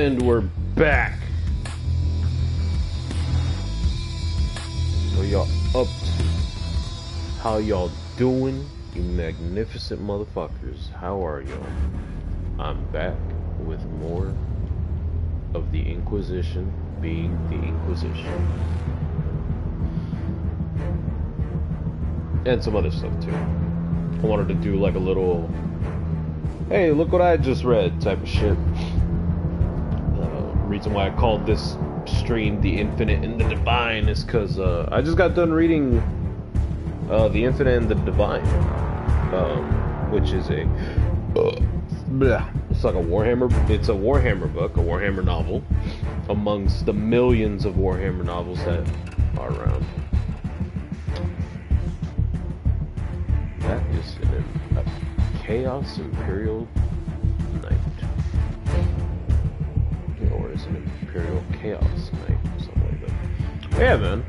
And we're back. What y'all up to? How y'all doing, you magnificent motherfuckers? How are y'all? I'm back with more of the Inquisition being the Inquisition. And some other stuff too. I wanted to do like a little, hey, look what I just read type of shit. Reason why I called this stream The Infinite and the Divine is because I just got done reading The Infinite and the Divine, which is a it's like a Warhammer, it's a Warhammer book, a Warhammer novel, amongst the millions of Warhammer novels that are around. That is a Chaos Imperial Knight. Or is it an Imperial Chaos Knight? Something like that. Yeah, man.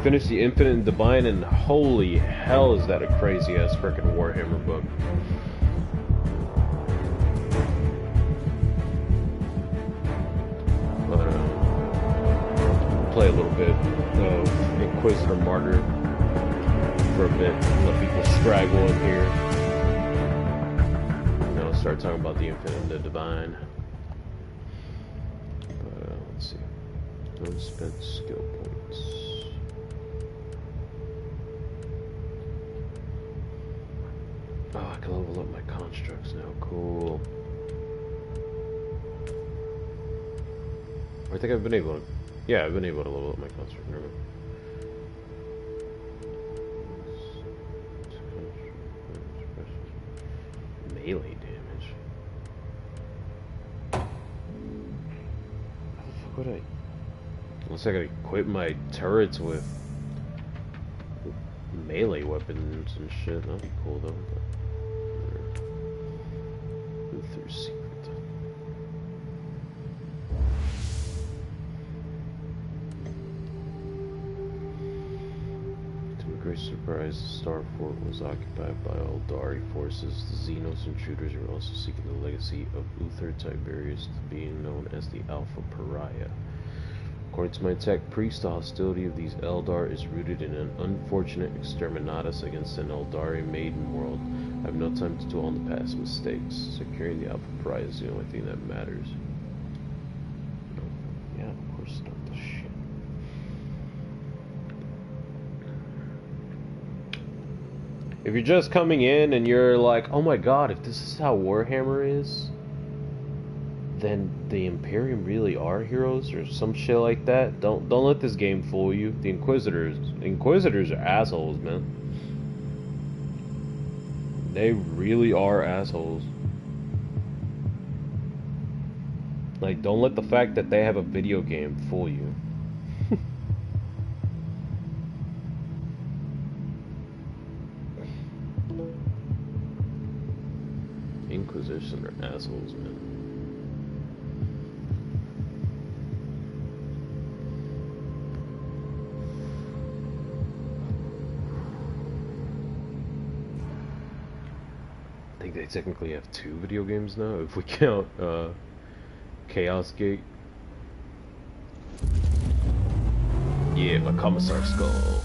Finished The Infinite and Divine, and holy hell is that a crazy ass frickin' Warhammer book. Play a little bit of Inquisitor Martyr for a bit, let people straggle in here. You know, start talking about The Infinite and the Divine. But let's see. Unspent skill points. Oh, I can level up my constructs now. Cool. I think I've been able to. Yeah, I've been able to level up my construct. Remember? Melee damage. How the fuck would I? Unless I could equip my turrets with melee weapons and shit. That'd be cool though. Luther's secret. Great surprise, the Star Fort was occupied by Eldari forces. The Xenos intruders were also seeking the legacy of Uther Tiberius, being known as the Alpha Pariah. According to my tech priest, the hostility of these Eldar is rooted in an unfortunate exterminatus against an Eldari maiden world. I have no time to dwell on the past mistakes. Securing the Alpha Pariah is the only thing that matters. Yeah, of course, start the shit. If you're just coming in and you're like, oh my god, if this is how Warhammer is, then the Imperium really are heroes or some shit like that. Don't let this game fool you. The Inquisitors are assholes, man. They really are assholes. Like, don't let the fact that they have a video game fool you. Inquisition are assholes, man. I think they technically have 2 video games now, if we count Chaos Gate. Yeah, my Commissar Skull.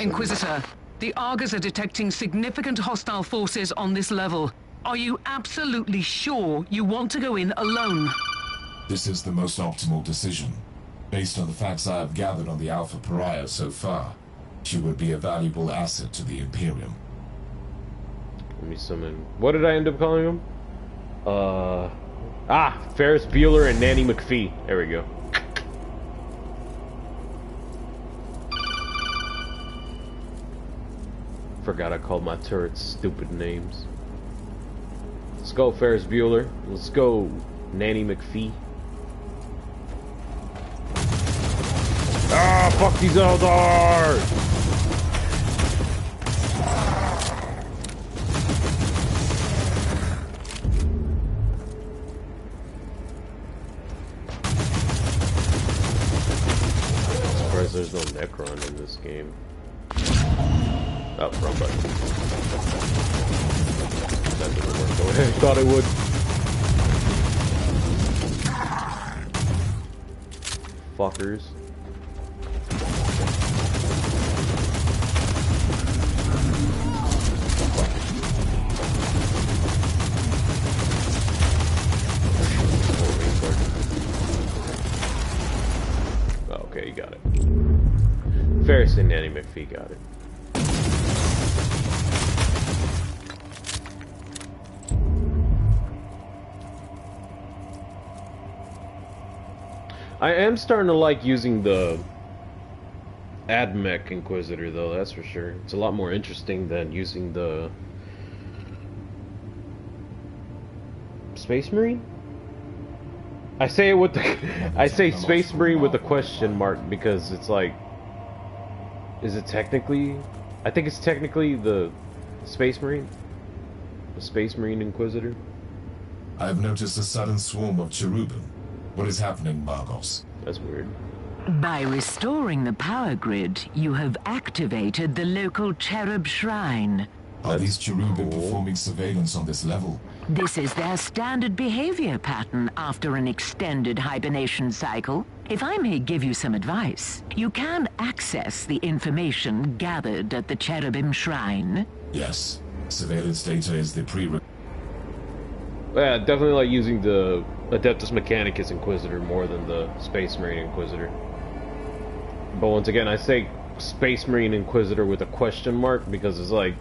Inquisitor, the Argos are detecting significant hostile forces on this level. Are you absolutely sure you want to go in alone? This is the most optimal decision. Based on the facts I have gathered on the Alpha Pariah so far, she would be a valuable asset to the Imperium. Let me summon... What did I end up calling him? Ferris Bueller and Nanny McPhee. There we go. Forgot I called my turrets stupid names. Let's go, Ferris Bueller. Let's go, Nanny McPhee. Ah, fuck these Eldar! Surprised there's no Necron in this game. Oh, wrong button. that didn't work the way I thought it would. Fuckers. Okay, you got it. Ferris and Nanny McPhee got it. I am starting to like using the AdMech Inquisitor, though, that's for sure. It's a lot more interesting than using the Space Marine? I say it with the I say Space Marine with a question mark because it's like, is it technically? I think it's technically the Space Marine, the Space Marine Inquisitor. I have noticed a sudden swarm of cherubim. What is happening, Margos? That's weird. By restoring the power grid, you have activated the local cherub shrine. Are these cherubim performing surveillance on this level? This is their standard behavior pattern after an extended hibernation cycle. If I may give you some advice, you can access the information gathered at the cherubim shrine. Yes. Surveillance data is the prerequisite. Yeah, definitely like using the Adeptus Mechanicus Inquisitor more than the Space Marine Inquisitor. But once again, I say Space Marine Inquisitor with a question mark because it's like,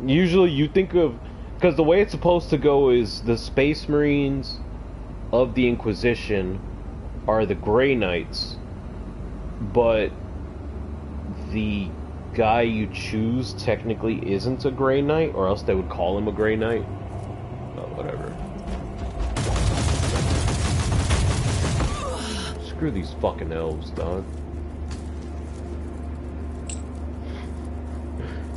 usually you think of, because the way it's supposed to go is the Space Marines of the Inquisition are the Grey Knights, but the guy you choose technically isn't a Grey Knight, or else they would call him a Grey Knight. Oh, whatever. Screw these fucking elves, dog.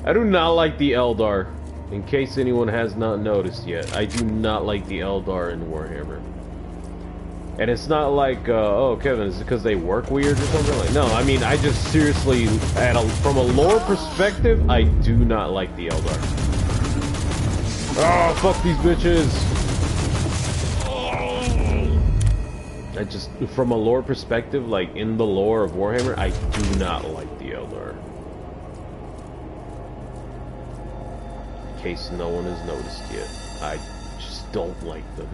I do not like the Eldar. In case anyone has not noticed yet, I do not like the Eldar in Warhammer. And it's not like, oh, Kevin, is it because they work weird or something? Like, no, I mean, I just seriously, from a lore perspective, I do not like the Eldar. Oh, fuck these bitches! I just, from a lore perspective, like, in the lore of Warhammer, I do not like the Eldar. In case no one has noticed yet, I just don't like them.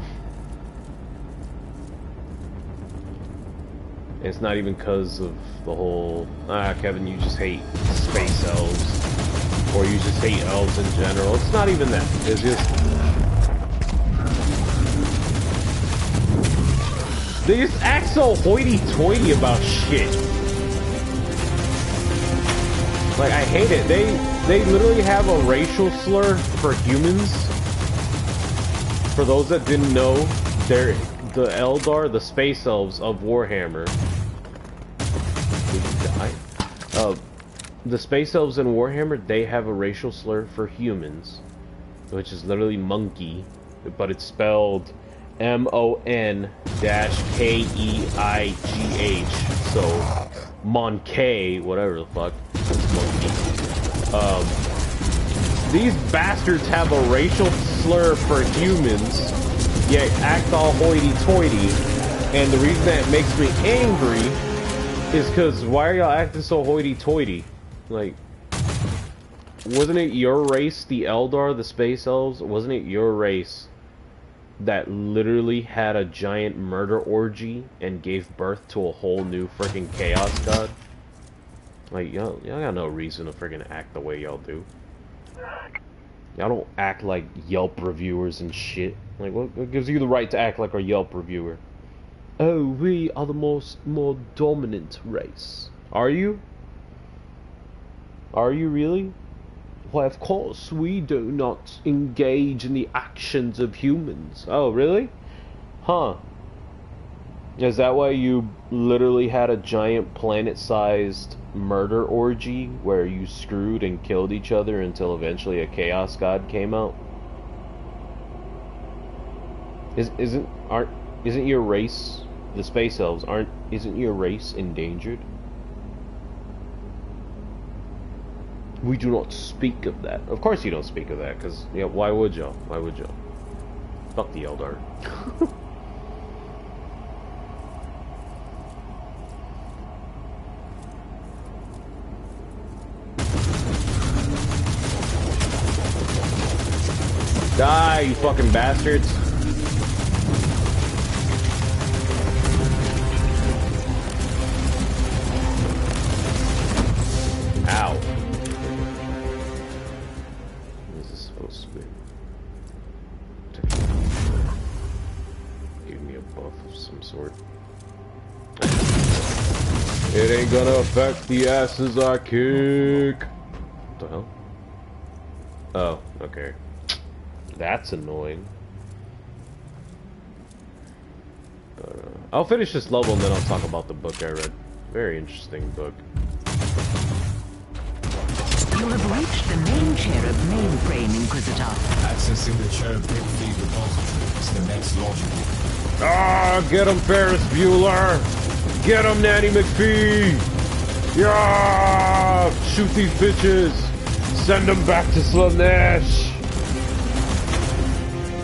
It's not even because of the whole, Kevin, you just hate space elves, or you just hate elves in general. It's not even that. It's just, they just act so hoity-toity about shit. Like, I hate it. They literally have a racial slur for humans. For those that didn't know, they're the Eldar, the space elves of Warhammer. Did you die? The space elves in Warhammer, they have a racial slur for humans, which is literally monkey, but it's spelled M-O-N-K-E-I-G-H. So Monkey, whatever the fuck. It's monkey. These bastards have a racial slur for humans, yet act all hoity-toity, and the reason that makes me angry is because why are y'all acting so hoity-toity? Like, wasn't it your race, the Eldar, the Space Elves, wasn't it your race that literally had a giant murder orgy and gave birth to a whole new freaking Chaos God? Like, y'all got no reason to freaking act the way y'all do. Y'all don't act like Yelp reviewers and shit. Like, what gives you the right to act like a Yelp reviewer? Oh, we are the more dominant race. Are you? Are you really? Why, of course, we do not engage in the actions of humans. Oh, really? Huh. Is that why you literally had a giant planet-sized murder orgy where you screwed and killed each other until eventually a Chaos God came out? Isn't your race, the Space Elves, isn't your race endangered? We do not speak of that. Of course you don't speak of that, because, yeah, why would y'all? Why would y'all? Fuck the Eldar. Die, you fucking bastards. Ow. What is this supposed to be? Give me a buff of some sort. It ain't gonna affect the asses I kick. What the hell? Oh, okay. That's annoying. But, I'll finish this level and then I'll talk about the book I read. Very interesting book. You have reached the main cherub mainframe, Inquisitor. Accessing the cherub big feed repository is the next logical. Ah, get him, Ferris Bueller! Get him, Nanny McPhee! Yeah! Shoot these bitches! Send them back to Slanesh!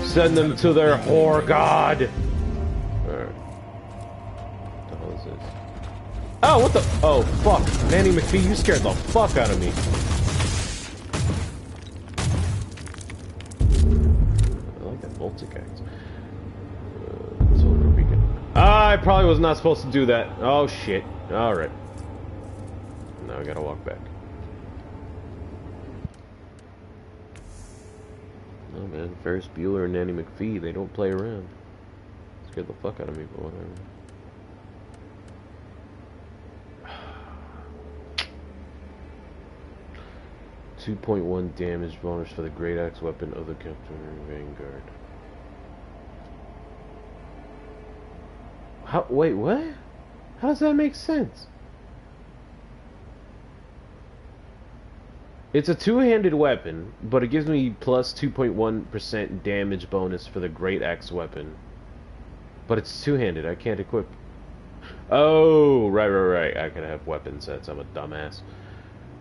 Send them to their whore god! Alright. What the hell is this? Oh, what the? Oh, fuck. Nanny McPhee, you scared the fuck out of me. I like that multi-act. I probably was not supposed to do that. Oh, shit. Alright. Now I gotta walk back. Oh man, Ferris Bueller and Nanny McPhee, they don't play around. Scared the fuck out of me, but whatever. 2.1 damage bonus for the Great Axe weapon of the Captain Vanguard. How? Wait, what? How does that make sense? It's a two-handed weapon, but it gives me plus 2.1% damage bonus for the Great Axe weapon. But it's two-handed, I can't equip. Oh, right. I can have weapon sets, I'm a dumbass.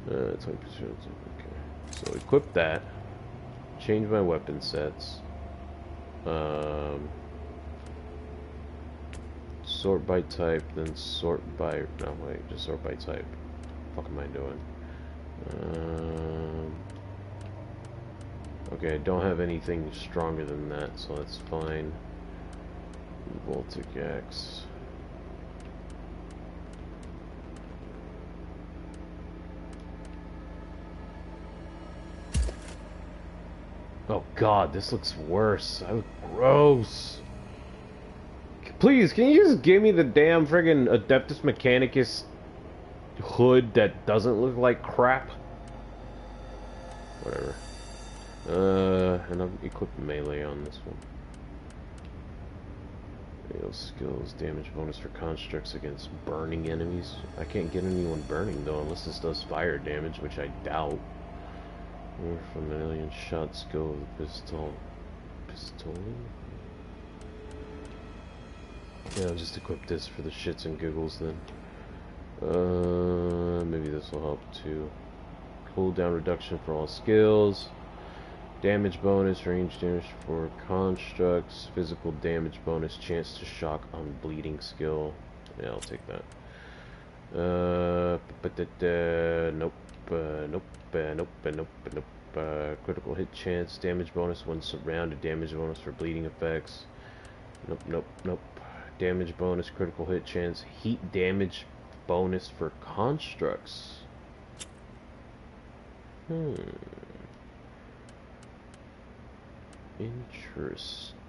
20%, okay. So equip that. Change my weapon sets. Sort by type, then sort by... No, wait, just sort by type. What the fuck am I doing? Okay, I don't have anything stronger than that, so that's fine. Voltic Axe. Oh god, this looks worse. I look gross. Please, can you just give me the damn friggin' Adeptus Mechanicus hood that doesn't look like crap? Whatever. And I'll equip melee on this one. Fatal skills, damage bonus for constructs against burning enemies. I can't get anyone burning though, unless this does fire damage, which I doubt. Or from an alien shot skill with a pistol. Yeah, I'll just equip this for the shits and giggles then. Maybe this will help too. Cooldown reduction for all skills. Damage bonus, range damage for constructs. Physical damage bonus, chance to shock on bleeding skill. Yeah, I'll take that. Nope. Critical hit chance, damage bonus when surrounded, damage bonus for bleeding effects. Nope. Damage bonus, critical hit chance, heat damage bonus for constructs. Interesting.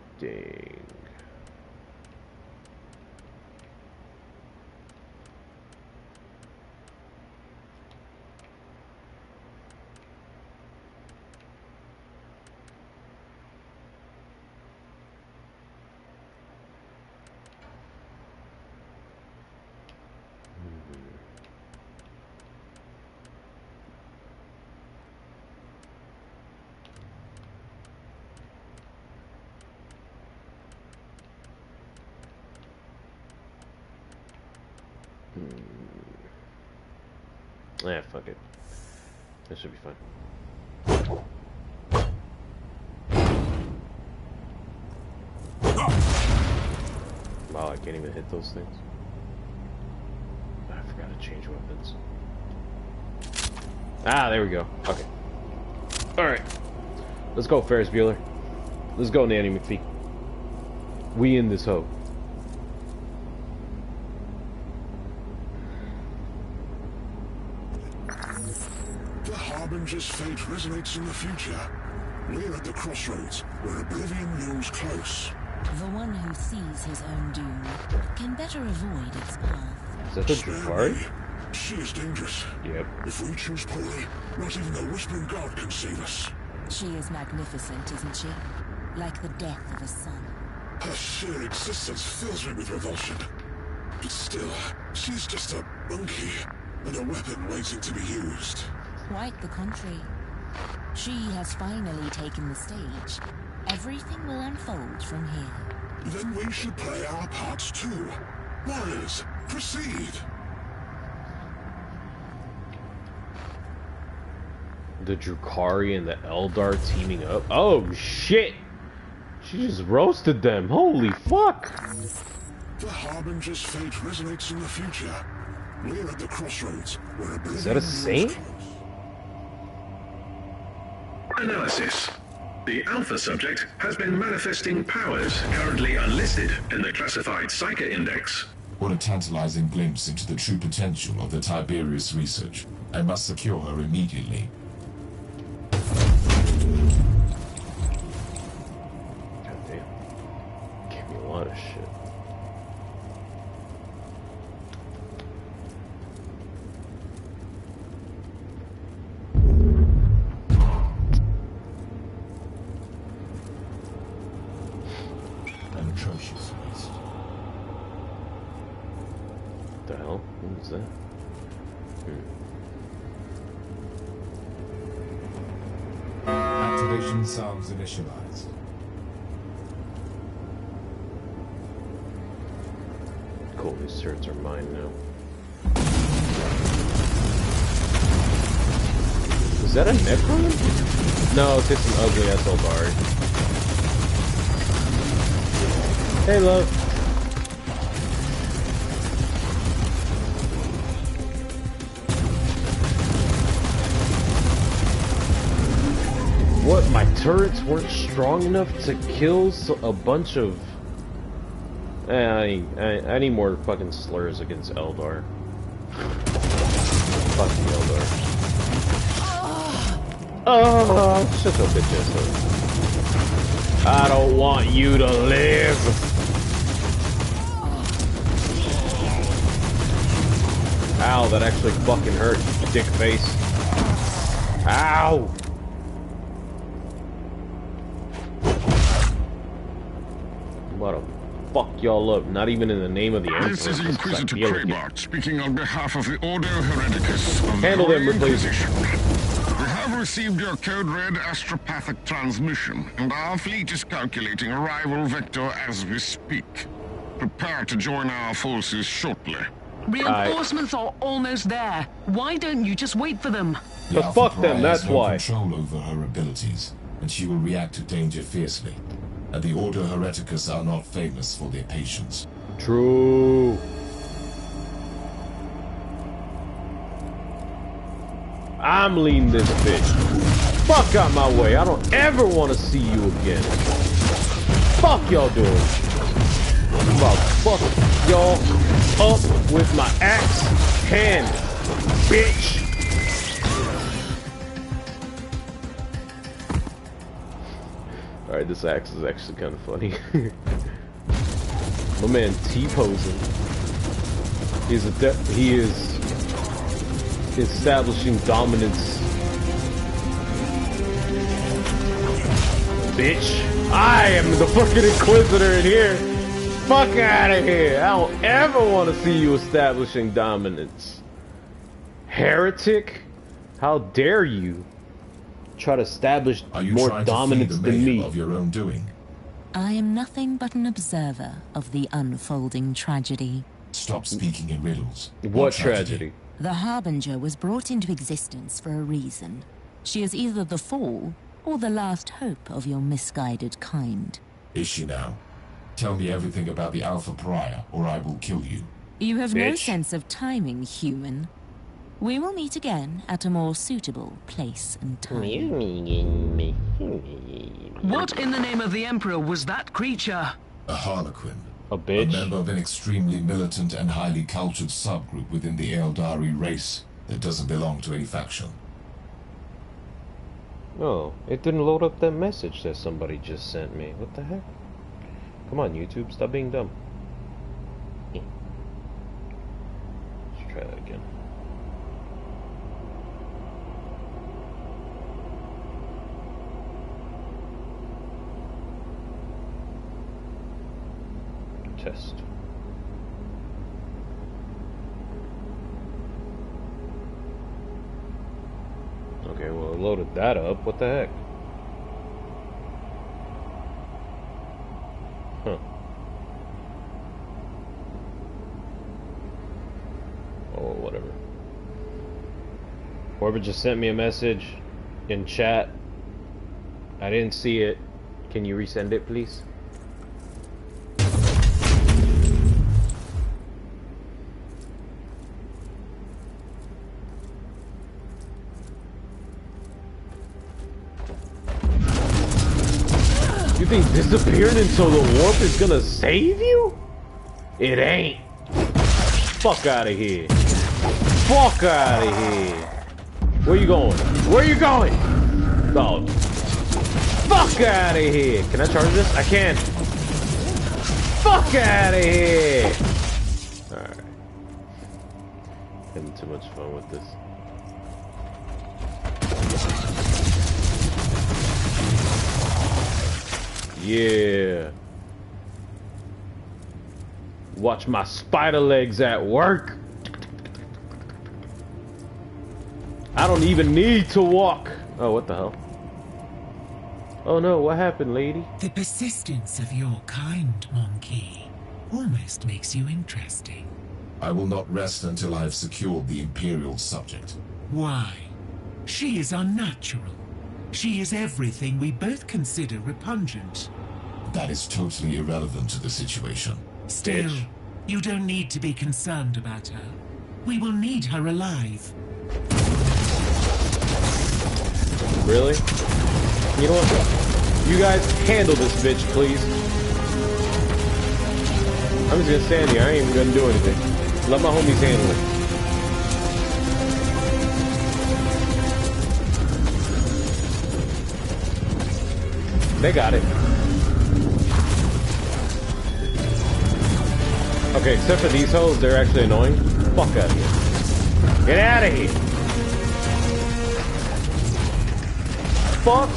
Fuck it. That should be fine. Wow, I can't even hit those things. I forgot to change weapons. Ah, there we go. Okay. Alright. Let's go, Ferris Bueller. Let's go, Nanny McPhee. We in this hoe. The Harbinger's fate resonates in the future. We're at the crossroads, where oblivion looms close. The one who sees his own doom can better avoid its path. Is that the Jafari? She is dangerous. Yep. If we choose poorly, not even the Whispering God can save us. She is magnificent, isn't she? Like the death of a son. Her sheer existence fills me with revulsion. But still, she's just a monkey, and a weapon waiting to be used. Quite the contrary. She has finally taken the stage. Everything will unfold from here. Then we should play our parts too. Warriors, proceed! The Drukhari and the Eldar teaming up? Oh shit! She just roasted them. Holy fuck! The Harbinger's fate resonates in the future. We're at the crossroads, where oblivion Is that a saint? Analysis. The Alpha subject has been manifesting powers currently unlisted in the classified Psyker Index. What a tantalizing glimpse into the true potential of the Tiberius research. I must secure her immediately. God damn. Gave me a lot of shit. An atrocious waste. What the hell? What was that? Activation sounds initialized. Cool, these turrets are mine now. Is that a Necron? No, it's just an ugly ass Eldari. Hey, love. What? My turrets weren't strong enough to kill a bunch of... I need more fucking slurs against Eldar. Fuck the Eldar. Oh, shut your bitch ass up. I don't want you to live. Ow, that actually fucking hurt, dick face. Ow! What a fuck y'all up, not even in the name of the Emperor. This is Inquisitor Kraybart, speaking on behalf of the Order Hereticus of Handle the them, Holy please. Inquisition. We have received your code-red astropathic transmission, and our fleet is calculating arrival vector as we speak. Prepare to join our forces shortly. Reinforcements are almost there. Why don't you just wait for them? The But Alpha fuck them, Pariah that's has no why. control over her abilities, and she will react to danger fiercely. And the Order Hereticus are not famous for their patience. True. I'm leading this bitch. Fuck out my way. I don't ever want to see you again. Fuck y'all doing. I'm about to fuck y'all up with my axe hand, bitch. Alright, this axe is actually kind of funny. My man T-posing. He is establishing dominance. Bitch, I am the fucking Inquisitor in here. Fuck out of here. I don't ever want to see you establishing dominance. Heretic? How dare you try to establish Are you more trying to feed dominance the than mayhem me? of your own doing? I am nothing but an observer of the unfolding tragedy. Stop speaking in riddles. What tragedy? The Harbinger was brought into existence for a reason. She is either the fall or the last hope of your misguided kind. Is she now? Tell me everything about the Alpha Pariah, or I will kill you. You have no Bitch. sense of timing, human. We will meet again at a more suitable place and time. What in the name of the Emperor was that creature? A Harlequin. A bitch. A member of an extremely militant and highly cultured subgroup within the Eldari race that doesn't belong to any faction. Oh, it didn't load up that message that somebody just sent me. What the heck? Come on, YouTube, stop being dumb. Let's try that again. Test. Okay, well, it loaded that up. What the heck? Huh. Oh, whatever. Whoever just sent me a message in chat, I didn't see it. Can you resend it, please? You think disappearing until the warp is gonna save you? It ain't. Fuck out of here. Fuck out of here. Where you going? Where you going? Oh. Fuck out of here. Can I charge this? I can. Fuck out of here. Alright. Having too much fun with this. Yeah. Watch my spider legs at work. I don't even need to walk. Oh, what the hell? Oh no, what happened, lady? The persistence of your kind, Monkey, almost makes you interesting. I will not rest until I have secured the Imperial subject. Why? She is unnatural. She is everything we both consider repugnant. That is totally irrelevant to the situation. Still, Bitch. you don't need to be concerned about her. We will need her alive. Really? You know what? You guys handle this bitch, please. I'm just gonna stand here. I ain't even gonna do anything. Let my homies handle it. They got it. Okay, except for these hoes, they're actually annoying. Fuck out of here. Get out of here. Fuck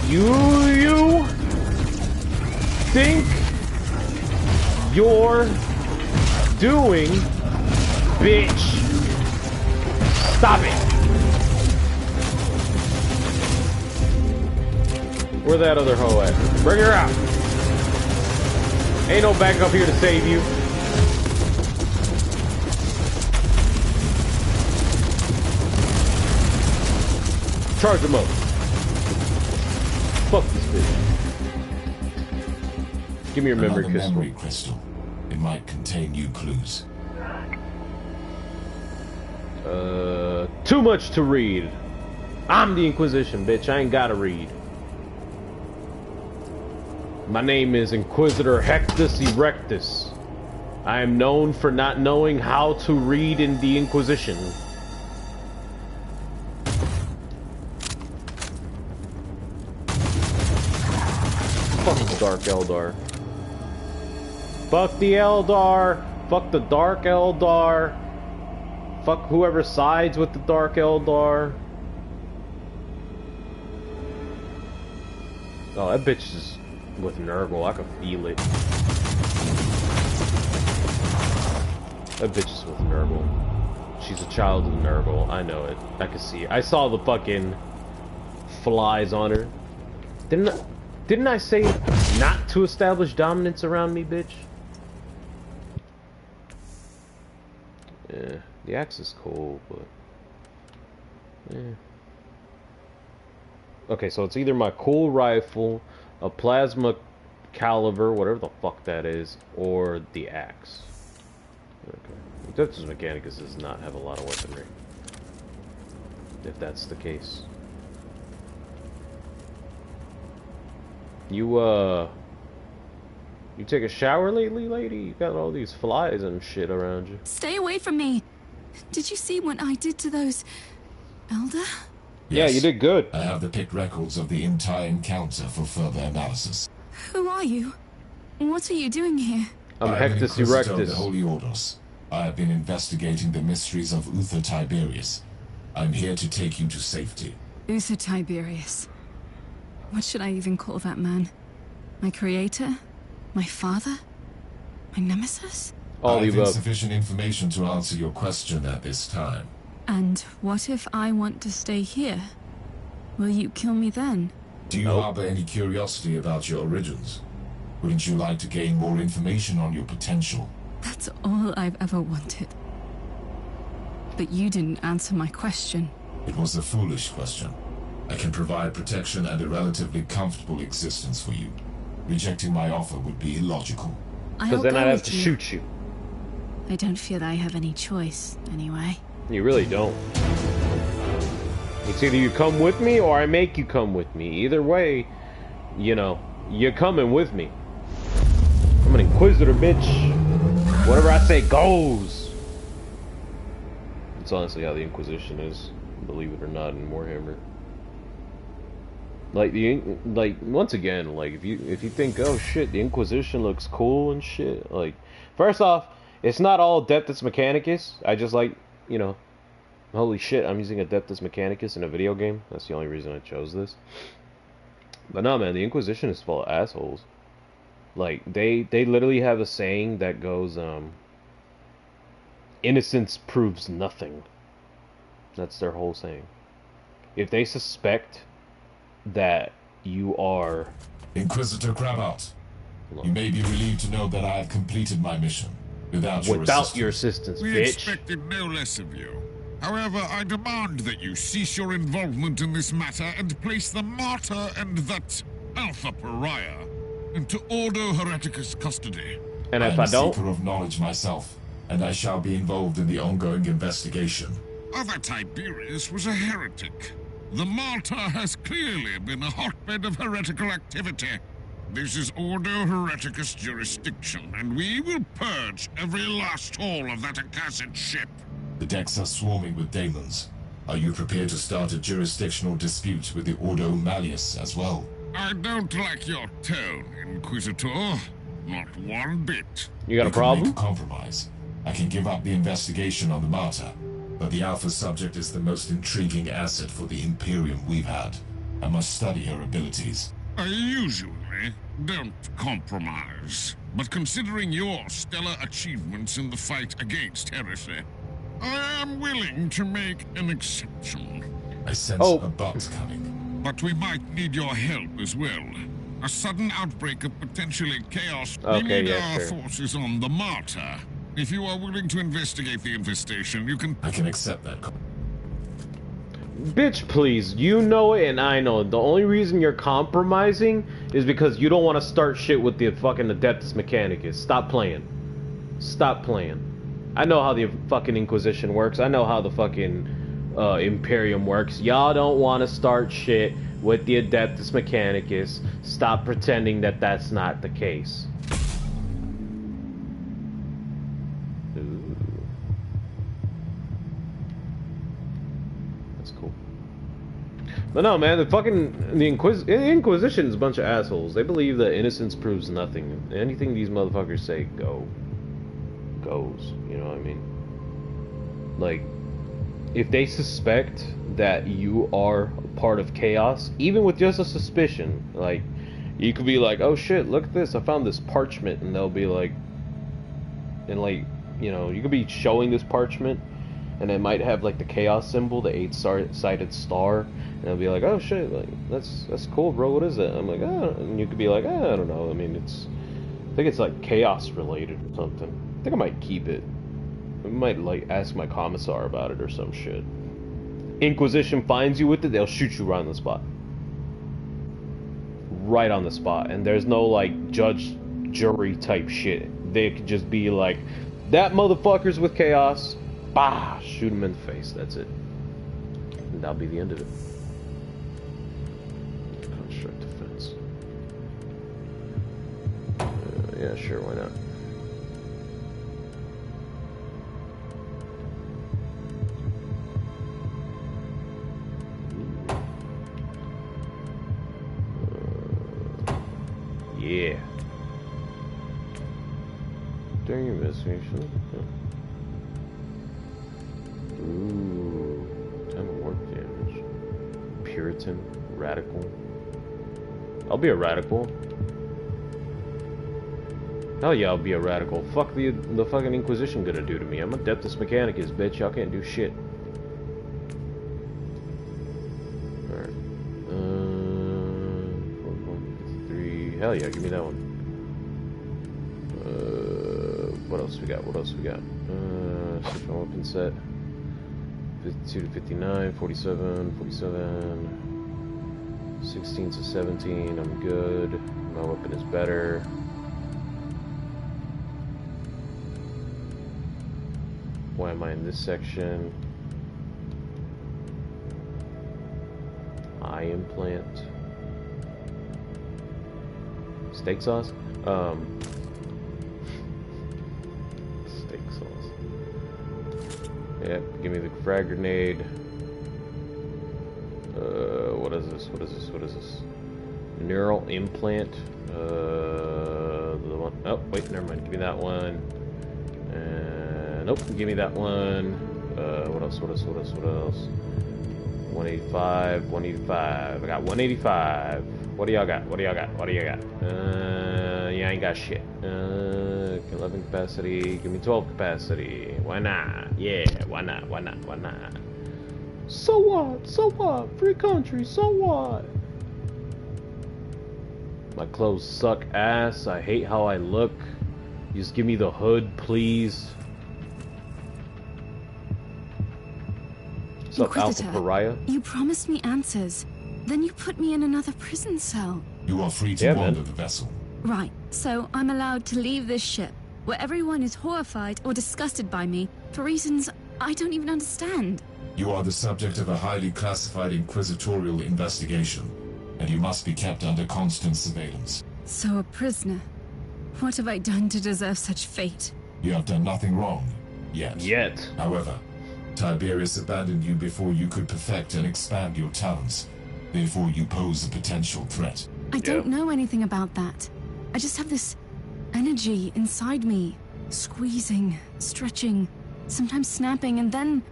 you think you're doing, bitch. Stop it. Where that other hoe at? Bring her out. Ain't no backup here to save you. Charge them up. Fuck this bitch. Give me your memory Another crystal. memory crystal. It might contain new clues. Too much to read. I'm the Inquisition, bitch. I ain't gotta read. My name is Inquisitor Hectus Erectus. I am known for not knowing how to read in the Inquisition. Fuck the Dark Eldar. Fuck the Eldar. Fuck the Dark Eldar. Fuck whoever sides with the Dark Eldar. Oh, that bitch is with Nurgle. I can feel it. That bitch is with Nurgle. She's a child of Nurgle. I know it. I can see it. I saw the fucking flies on her. Didn't I say not to establish dominance around me, bitch? Yeah, The axe is cool, but okay, so it's either my cool rifle, a plasma caliber, whatever the fuck that is, or the axe. Okay. Adeptus Mechanicus does not have a lot of weaponry, if that's the case. You take a shower lately, lady? You got all these flies and shit around you. Stay away from me. Did you see what I did to those... Elder? Yeah, you did good. I have the picked records of the entire encounter for further analysis. Who are you? What are you doing here? I'm Hectus Inquisitor of Erectus. the Holy Orders. I have been investigating the mysteries of Uther Tiberius. I'm here to take you to safety. Uther Tiberius. What should I even call that man? My creator? My father? My nemesis? All I have the above. insufficient information to answer your question at this time. And what if I want to stay here? Will you kill me then? Do you harbor any curiosity about your origins? Wouldn't you like to gain more information on your potential? That's all I've ever wanted. But you didn't answer my question. It was a foolish question. I can provide protection and a relatively comfortable existence for you. Rejecting my offer would be illogical. Because then I'd have to shoot you. I don't feel that I have any choice, anyway. You really don't. It's either you come with me or I make you come with me. Either way, you know, you're coming with me. I'm an Inquisitor, bitch. Whatever I say goes. It's honestly how the Inquisition is, believe it or not, in Warhammer. Like once again, like if you think, oh shit, the Inquisition looks cool and shit, like first off, it's not all Adeptus Mechanicus. I just like, you know, holy shit, I'm using Adeptus Mechanicus in a video game. That's the only reason I chose this. But no, man, the Inquisition is full of assholes. Like they literally have a saying that goes, innocence proves nothing. That's their whole saying. If they suspect that you are Inquisitor Cravat, you may be relieved to know that I have completed my mission without your assistance, We bitch. expected no less of you. However, I demand that you cease your involvement in this matter and place the Martyr and that Alpha Pariah into Ordo Hereticus custody. And if I'm I a don't, seeker of knowledge myself, and I shall be involved in the ongoing investigation. Other Tiberius was a heretic. The Martyr has clearly been a hotbed of heretical activity. This is Ordo Hereticus jurisdiction, and we will purge every last haul of that accursed ship. The decks are swarming with daemons. Are you prepared to start a jurisdictional dispute with the Ordo Malleus as well? I don't like your tone, Inquisitor. Not one bit. you got a We can problem? make a compromise. I can give up the investigation on the Martyr, but the Alpha subject is the most intriguing asset for the Imperium we've had. I must study her abilities. I usually don't compromise, but considering your stellar achievements in the fight against heresy, I am willing to make an exception. I sense a but coming. But we might need your help as well. A sudden outbreak of potentially chaos. Okay, we need yeah, our sure. forces on the Martyr. If you are willing to investigate the infestation, you can... I can accept that. Bitch, please. You know it and I know it. The only reason you're compromising is because you don't want to start shit with the fucking Adeptus Mechanicus. Stop playing. Stop playing. I know how the fucking Inquisition works. I know how the fucking Imperium works. Y'all don't want to start shit with the Adeptus Mechanicus. Stop pretending that that's not the case. Ooh. That's cool. But no, man, the Inquisition is a bunch of assholes. They believe that innocence proves nothing. Anything these motherfuckers say goes. You know what I mean? Like, if they suspect that you are part of chaos, even with just a suspicion, like, you could be like, oh shit, look at this, I found this parchment, and they'll be like, and like, you know, you could be showing this parchment, and it might have like the chaos symbol, the 8-sided star, and they'll be like, oh shit, like, that's cool, bro, what is it? I'm like, oh, and you could be like, I don't know, I mean, I think it's like chaos related or something. I think I might keep it. I might like ask my commissar about it or some shit. Inquisition finds you with it, they'll shoot you right on the spot. Right on the spot. And there's no like judge, jury type shit. They could just be like, that motherfucker's with chaos. Bah! Shoot him in the face. That's it. And that'll be the end of it. Construct defense. Yeah, sure, why not? Yeah. During investigation. Ooh. 10 warp damage. Puritan. Radical. I'll be a radical. Hell yeah, I'll be a radical. Fuck the fucking Inquisition gonna do to me. I'm Adeptus Mechanicus, bitch. Y'all can't do shit. Alright. 4.3. Hell yeah, give me that one. What else we got? What else we got? Sectional weapon set. 52 to 59, 47, 47, 16 to 17. I'm good. My weapon is better. Why am I in this section? Eye implant. Steak sauce? Steak sauce. Yep, give me the frag grenade. What is this? What is this? What is this? Neural implant. The one. Oh, wait, never mind. Give me that one. Nope, give me that one. What else? What else? What else? What else? 185, 185. I got 185. What do y'all got? What do y'all got? What do y'all got? Yeah, I ain't got shit. 11 capacity. Give me 12 capacity. Why not? Yeah, why not? Why not? Why not? So what? So what? Free country, so what? My clothes suck ass. I hate how I look. Just give me the hood, please. What's up, Alpha Pariah? You promised me answers. Then you put me in another prison cell. You are free to wander the vessel. Right, so I'm allowed to leave this ship, where everyone is horrified or disgusted by me, for reasons I don't even understand. You are the subject of a highly classified inquisitorial investigation, and you must be kept under constant surveillance. So a prisoner. What have I done to deserve such fate? You have done nothing wrong. Yet. However, Tiberius abandoned you before you could perfect and expand your talents. Therefore, you pose a potential threat. I don't know anything about that. I just have this energy inside me, squeezing, stretching, sometimes snapping, and then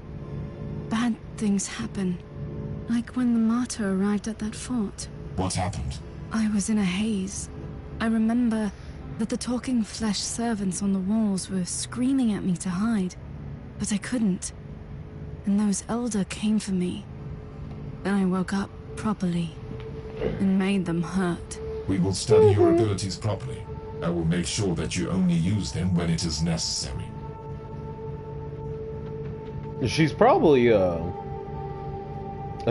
bad things happen. Like when the Martyr arrived at that fort. What happened? I was in a haze. I remember that the talking flesh servants on the walls were screaming at me to hide, but I couldn't. And those Elder came for me. Then I woke up properly and made them hurt. We will study your abilities properly. I will make sure that you only use them when it is necessary. She's probably a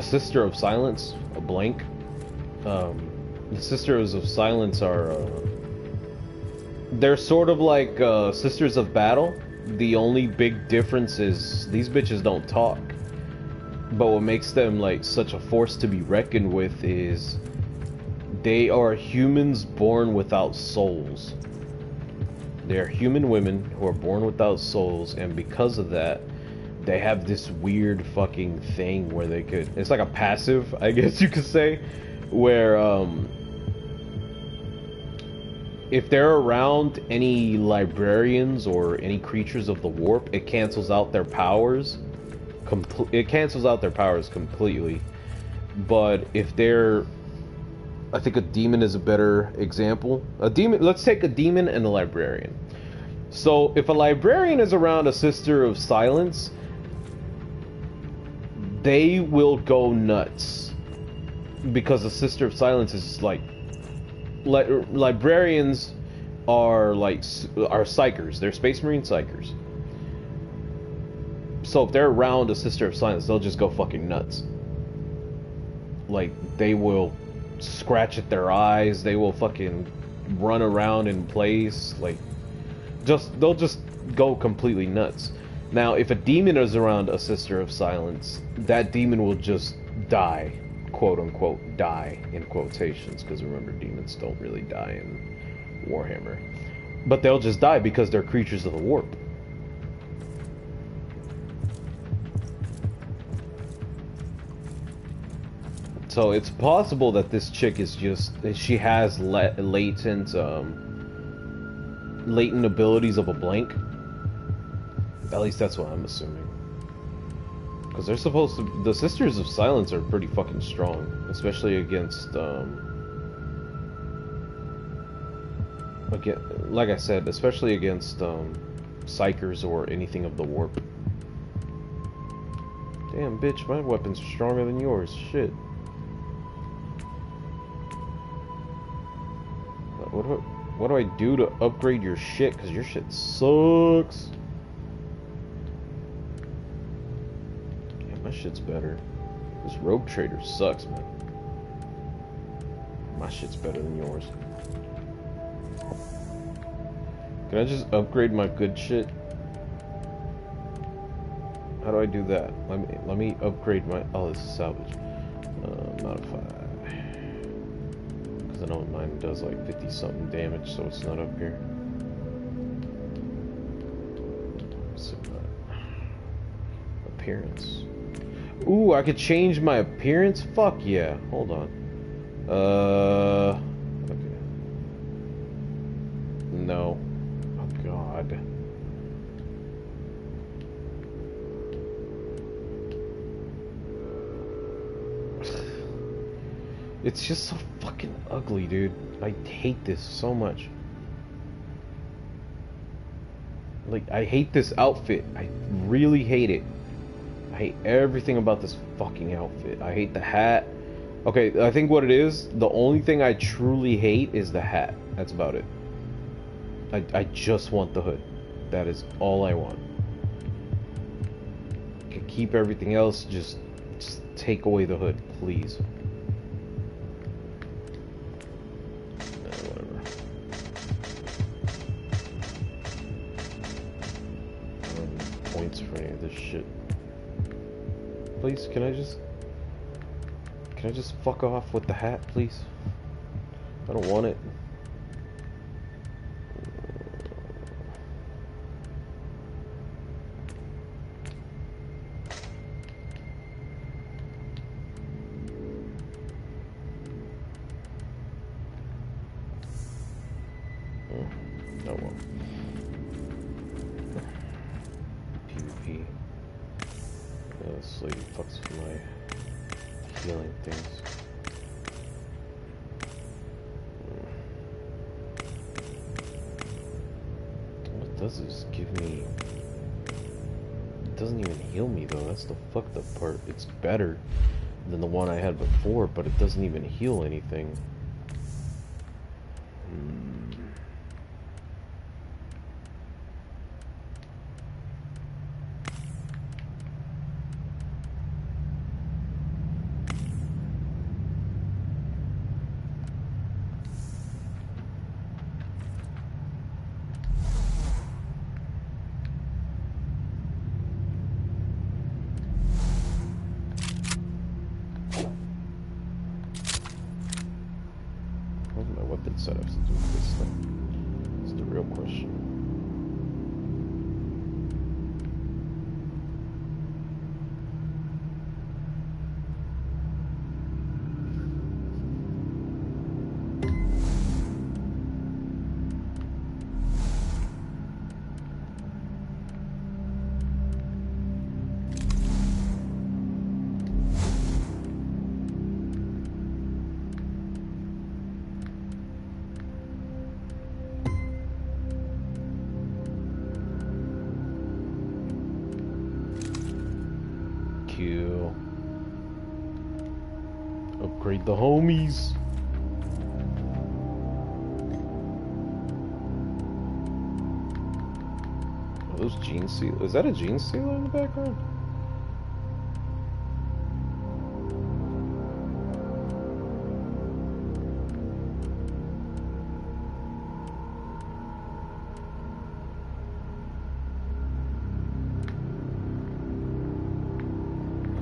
Sister of Silence, a blank. The Sisters of Silence are they're sort of like Sisters of Battle. The only big difference is these bitches don't talk. But what makes them like such a force to be reckoned with is they are humans born without souls. They're human women who are born without souls, and because of that, they have this weird fucking thing where they could, it's like a passive, I guess you could say, where if they're around any librarians or any creatures of the warp, it cancels out their powers. It cancels out their powers completely. But if they're, I think a demon is a better example. A demon, let's take a demon and a librarian. So if a librarian is around a Sister of Silence, they will go nuts. Because a Sister of Silence is like librarians are psychers. They're Space Marine psychers. So if they're around a Sister of Silence, they'll just go fucking nuts. Like, they will scratch at their eyes, they will fucking run around in place, like, they'll just go completely nuts. Now, if a demon is around a Sister of Silence, that demon will just die, quote unquote, die in quotations, because remember, demons don't really die in Warhammer. But they'll just die because they're creatures of the warp. So it's possible that this chick is just, she has latent abilities of a blank. At least that's what I'm assuming. Because they're supposed to, the Sisters of Silence are pretty fucking strong, especially against, again, like I said, especially against psychers or anything of the warp. Damn, bitch, my weapons are stronger than yours. Shit. What do I do to upgrade your shit? Because your shit sucks. Yeah, my shit's better. This rogue trader sucks, man. My shit's better than yours. Can I just upgrade my good shit? How do I do that? Let me upgrade my... Oh, this is salvage. Modify. Because I know mine does like 50 something damage, so it's not up here. So, appearance. Ooh, I could change my appearance? Fuck yeah. Hold on. Okay. No. Oh god. It's just so fucking ugly, dude. I hate this so much. Like, I hate this outfit. I really hate it. I hate everything about this fucking outfit. I hate the hat. Okay, I think what it is, the only thing I truly hate is the hat. That's about it. I just want the hood. That is all I want. I can keep everything else, just take away the hood, please. Whatever. I don't need points for any of this shit. Please, can I just fuck off with the hat, please? I don't want it. Oh well. PvP. This lady fucks with my healing things. What does this give me? It doesn't even heal me though, that's the fucked up part. It's better than the one I had before, but it doesn't even heal anything. What does my weapon set have to do with this thing? That's the real question. Upgrade the homies. Are those gene seal? Is that a gene sealer in the background?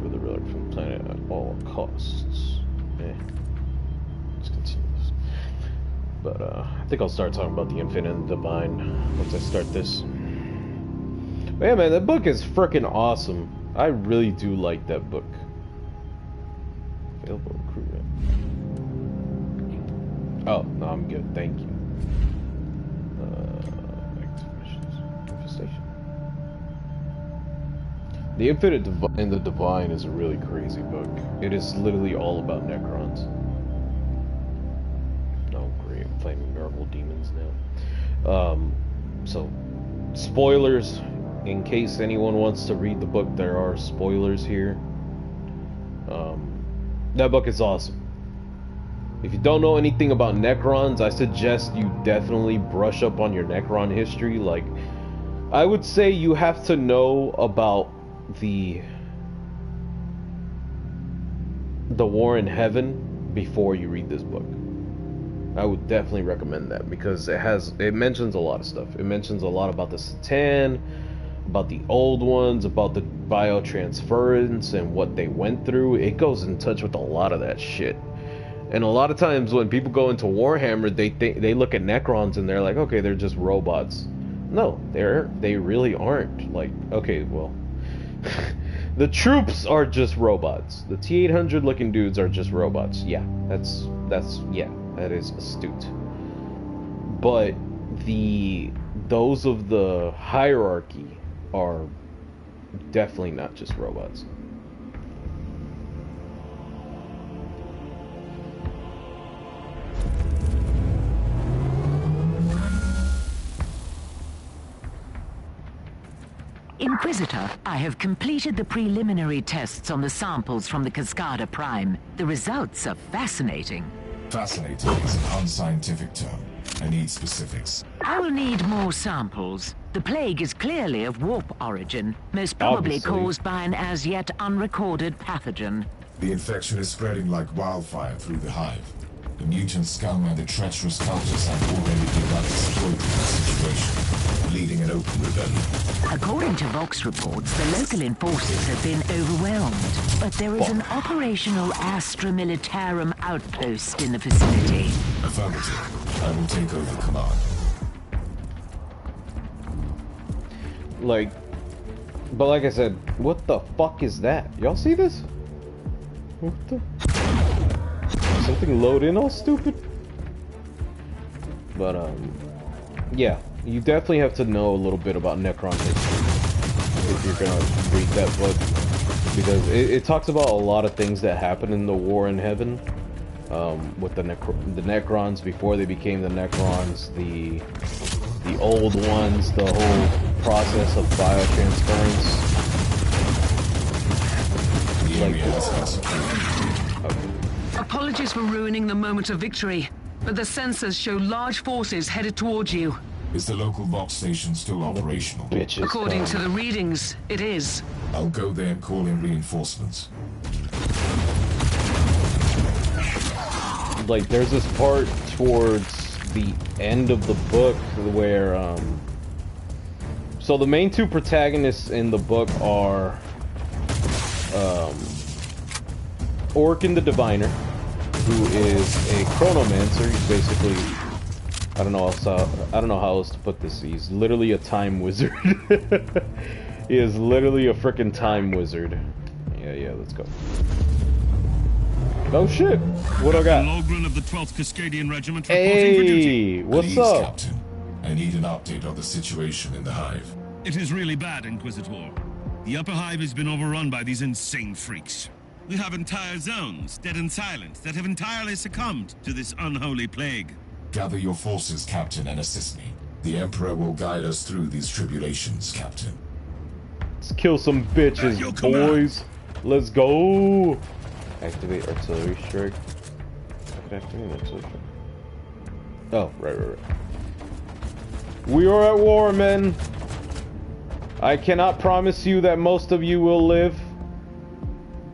For the relic from the planet at all costs. Eh. Let's continue this. But I think I'll start talking about the Infinite and the Divine once I start this. But yeah, man, that book is freaking awesome. I really do like that book. Available recruitment. Oh, no, I'm good. Thank you. Active missions. Infestation. The Infinite and the Divine is a really crazy book. It is literally all about Necrons. Flaming Marvel demons now. So spoilers in case anyone wants to read the book. There are spoilers here. That book is awesome. If you don't know anything about Necrons, I suggest you definitely brush up on your Necron history. Like, I would say you have to know about the War in Heaven before you read this book. I would definitely recommend that because it mentions a lot of stuff. It mentions a lot about the Satan, about the old ones, about the biotransference and what they went through. It goes in touch with a lot of that shit. And a lot of times when people go into Warhammer, they look at Necrons and they're like, okay, they're just robots. No, they really aren't. Like, okay, well, the troops are just robots. The T-800 looking dudes are just robots. Yeah, that's yeah. That is astute. But those of the hierarchy are definitely not just robots. Inquisitor, I have completed the preliminary tests on the samples from the Cascada Prime. The results are fascinating. Fascinating is an unscientific term. I need specifics. I will need more samples. The plague is clearly of warp origin, most probably caused by an as yet unrecorded pathogen. The infection is spreading like wildfire through the hive. The mutant scum and the treacherous cultists have already begun exploiting the situation, leading an open rebellion. According to Vox reports, the local enforcers have been overwhelmed, but there is an operational Astra Militarum outpost in the vicinity. Affirmative. I will take over command. But like I said, what the fuck is that? Y'all see this? What the? Something load in all stupid? But, yeah. You definitely have to know a little bit about Necron history if you're gonna read that book. Because it talks about a lot of things that happened in the War in Heaven. With the Necrons before they became the Necrons, the old ones, the whole process of biotransference. Apologies for ruining the moment of victory, but the sensors show large forces headed towards you. Is the local Vox station still operational? According to the readings, it is. I'll go there and call in reinforcements. Like, there's this part towards the end of the book where, so the main two protagonists in the book are, Orkin the Diviner, who is a chronomancer. He's basically, I don't know how else to put this. He's literally a time wizard. He is literally a frickin' time wizard. Yeah, let's go. Oh shit! What I got? Logren of the 12th Cascadian Regiment reporting for duty. What's up? Captain. I need an update on the situation in the hive. It is really bad, Inquisitor. The upper hive has been overrun by these insane freaks. We have entire zones, dead and silent, that have entirely succumbed to this unholy plague. Gather your forces, Captain, and assist me. The Emperor will guide us through these tribulations, Captain. Let's kill some bitches, boys. Let's go. Activate artillery strike. I can activate artillery strike. Oh, right. We are at war, men. I cannot promise you that most of you will live.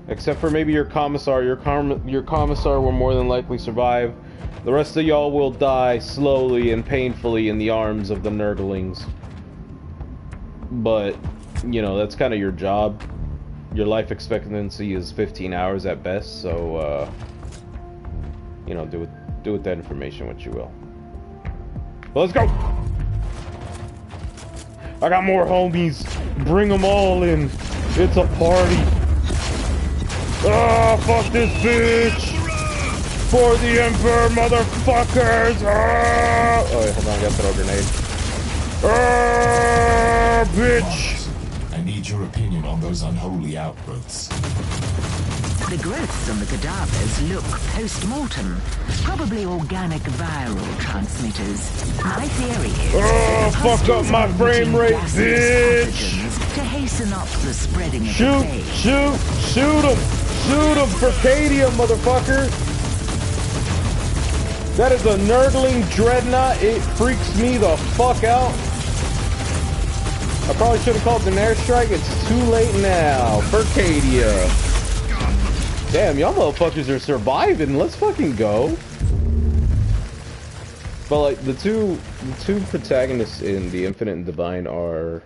Except for maybe your commissar. Your commissar will more than likely survive. The rest of y'all will die slowly and painfully in the arms of the nerdlings. But, you know, that's kind of your job. Your life expectancy is 15 hours at best, so, you know, do with that information what you will. But let's go! I got more homies. Bring them all in. It's a party. Ah, fuck this bitch! For the Emperor, motherfuckers! Ah! Oh, wait, hold on, I got throw a grenade. Ah, bitch! I need your opinion on those unholy outgrowths. The growths on the cadavers look post-mortem. Probably organic viral transmitters. My theory is... Oh, fuck up my frame rate, bitch! To hasten up the spreading of the plague. Shoot him! Shoot him for Cadia, motherfucker! That is a nerdling dreadnought. It freaks me the fuck out. I probably should have called an airstrike. It's too late now. For Cadia. Damn, y'all motherfuckers are surviving. Let's fucking go. But like the two protagonists in The Infinite and Divine are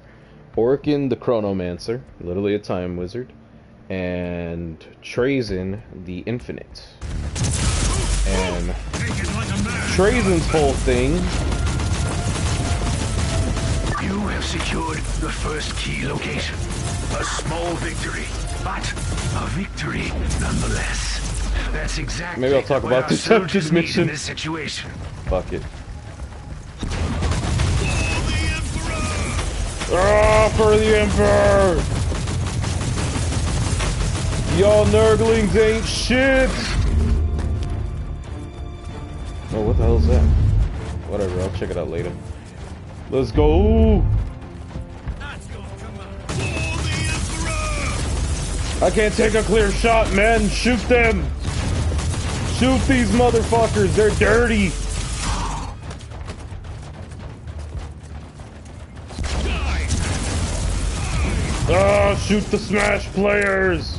Orkin the Chronomancer, literally a time wizard, and Trazen the Infinite. And Trazen's whole thing. You have secured the first key location. A small victory, but a victory nonetheless. That's exactly Maybe I'll talk about this after this mission. In this situation. Fuck it. Ah, for the Emperor! Y'all nerdlings ain't shit! Oh, what the hell is that? Whatever, I'll check it out later. Let's go! I can't take a clear shot, man! Shoot them! Shoot these motherfuckers! They're dirty! Ah, shoot the Smash players!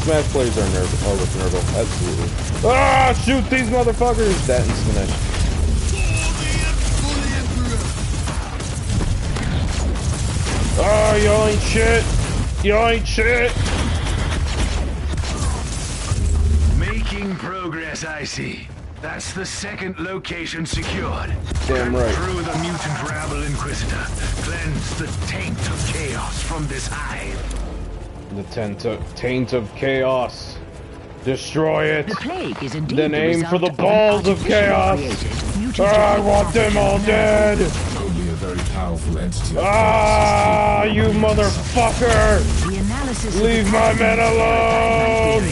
Smash players are with Nurgle, absolutely. Ah, shoot these motherfuckers! That and Smash. Ah, y'all ain't shit! Y'all ain't shit! Making progress, I see. That's the second location secured. Damn right. Through the mutant rabble Inquisitor. Cleanse the taint of chaos from this hive. The taint of chaos. Destroy it. The plague is indeed then aim for the balls of chaos. I want them all dead. Only a very powerful entity. Ah, you motherfucker! Leave my men alone!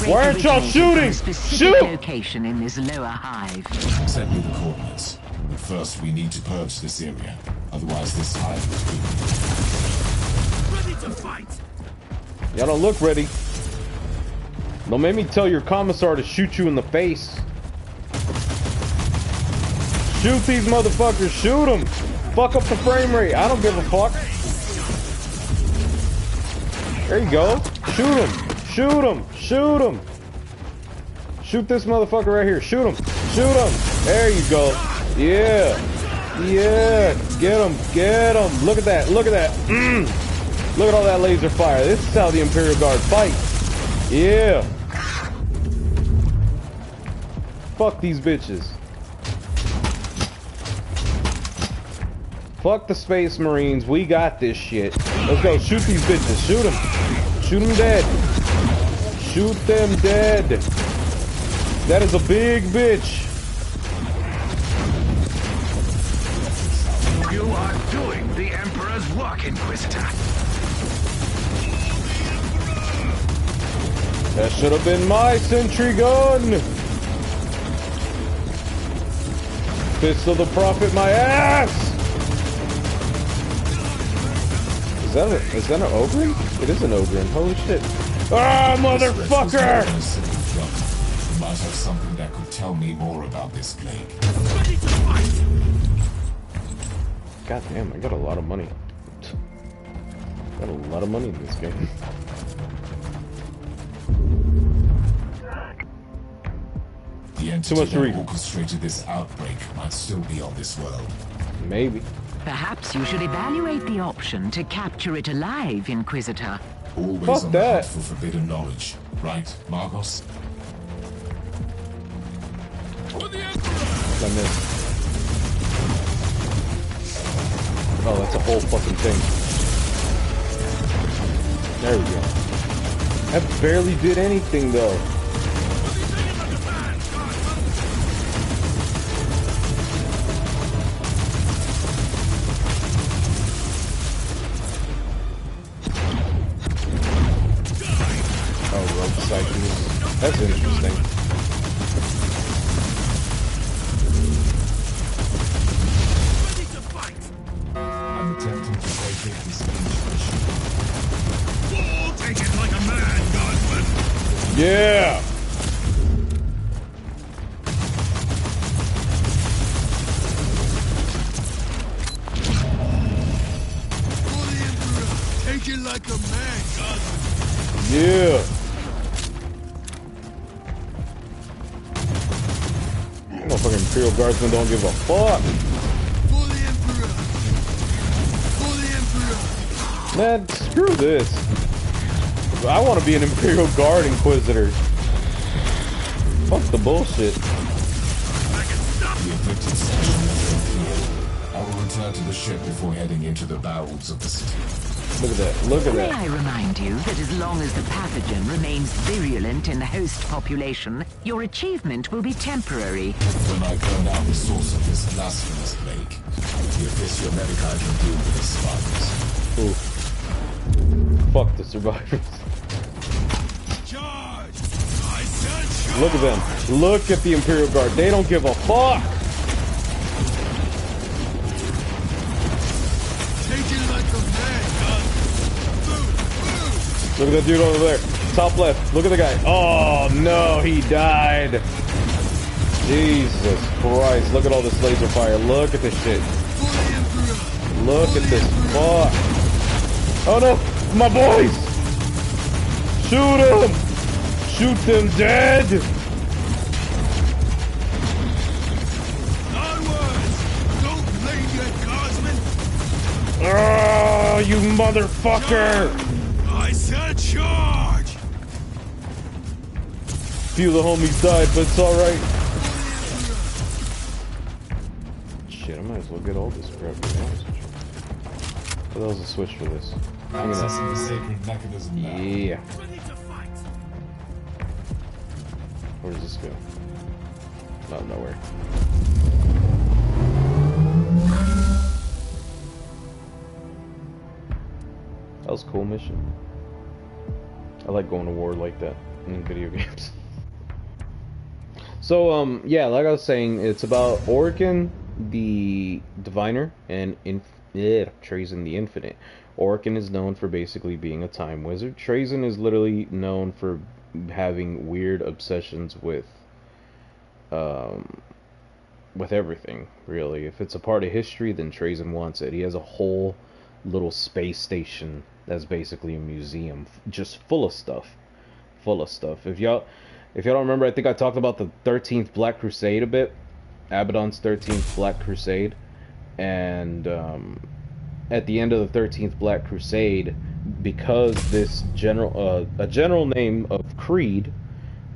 Why aren't y'all shooting? Shoot! Location in this lower hive. Send me the coordinates. But first, we need to purge this area. Otherwise, this hive will be ready to fight. Y'all don't look ready. Don't make me tell your commissar to shoot you in the face. Shoot these motherfuckers. Shoot them. Fuck up the frame rate. I don't give a fuck. There you go. Shoot him. Shoot him. Shoot him. Shoot this motherfucker right here. Shoot him. Shoot him. There you go. Yeah. Yeah. Get him. Get him. Look at that. Look at that. Look at all that laser fire. This is how the Imperial Guard fight. Yeah. Fuck these bitches. Fuck the Space Marines. We got this shit. Let's go. Shoot these bitches. Shoot them. Shoot them dead. Shoot them dead. That is a big bitch. You are doing the Emperor's work, Inquisitor. That should have been my sentry gun. Fist of the Prophet, my ass. Is that an Ogren? It is an Ogren. Holy shit. Ah, motherfucker! You might have something that could tell me more about this plague. God damn, I got a lot of money. Got a lot of money in this game. The entity that orchestrated this outbreak might still be on this world. Maybe. Perhaps you should evaluate the option to capture it alive, Inquisitor. Always Fuck on that. the hunt for forbidden knowledge, right, Margos? I missed. Oh, that's a whole fucking thing. There we go. I barely did anything though. Oh, rope cycles. That's interesting. I'm attempting to vacate this mission. Take it like a man, Guardsman! Yeah! For the Emperor! Take it like a man, Guardsman! Yeah! Motherfucking Imperial Guardsmen don't give a fuck! For the Emperor! For the Emperor! Man, screw this. I want to be an Imperial Guard Inquisitor. Fuck the bullshit. The afflicted section has been cleared. I will return to the ship before heading into the bowels of the city. Look at that. Look at May that. I remind you that as long as the pathogen remains virulent in the host population, your achievement will be temporary. When I burn out the source of this blasphemous plague, the Officio Medica can deal with the survivors. Ooh. Fuck the survivors. Charge! I said charge! Look at them. Look at the Imperial Guard. They don't give a fuck. Take it like a man, Guardsman! Look at that dude over there. Top left. Look at the guy. Oh, no. He died. Jesus Christ. Look at all this laser fire. Look at this shit. Look at this. Fuck. Oh, no. My boys. Shoot them. Shoot them dead. Onwards! Don't blame your Guardsman! Oh, you motherfucker. I said charge! Few of the homies died, but it's alright. Shit, I might as well get all this crap. What else is a switch for this? Accessing the sacred mechanism now. Yeah. Where does this go? Not nowhere. That was a cool mission. I like going to war like that in video games. So, yeah, like I was saying, it's about Orokin the Diviner and Trazyn the Infinite. Orokin is known for basically being a time wizard. Trazyn is literally known for having weird obsessions with everything, really. If it's a part of history, then Trazyn wants it. He has a whole little space station that's basically a museum, just full of stuff. If y'all don't remember, I think I talked about the 13th Black Crusade a bit. Abaddon's 13th Black Crusade. And at the end of the 13th Black Crusade, because this a general name of Creed,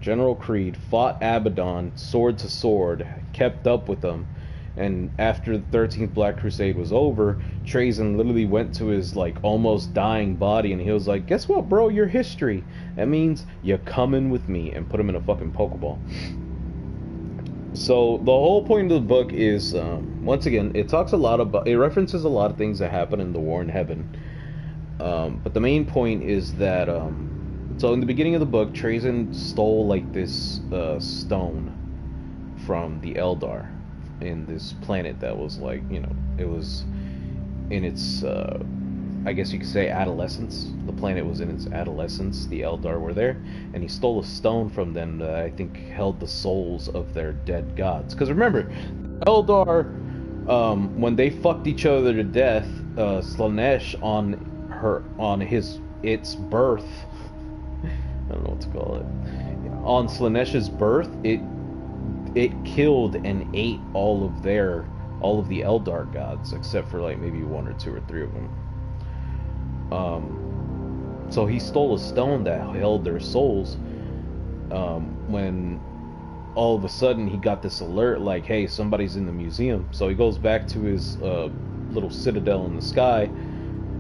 General Creed, fought Abaddon sword to sword, kept up with them, and after the 13th Black Crusade was over, Trazyn literally went to his like almost dying body and he was like, guess what, bro, you're history. That means you're coming with me, and put him in a fucking Pokeball. So the whole point of the book is, once again, it references a lot of things that happen in the War in Heaven. But the main point is that, so in the beginning of the book, Trazyn stole like this stone from the Eldar in this planet that was like, you know, it was in its, I guess you could say adolescence. The planet was in its adolescence. The Eldar were there, and he stole a stone from them that I think held the souls of their dead gods. Because remember, Eldar, when they fucked each other to death, Slanesh on its birth. I don't know what to call it. On Slaaneish's birth, it killed and ate all of the Eldar gods, except for like maybe 1 or 2 or 3 of them. So he stole a stone that held their souls. When all of a sudden he got this alert, like, hey, somebody's in the museum. So he goes back to his little citadel in the sky,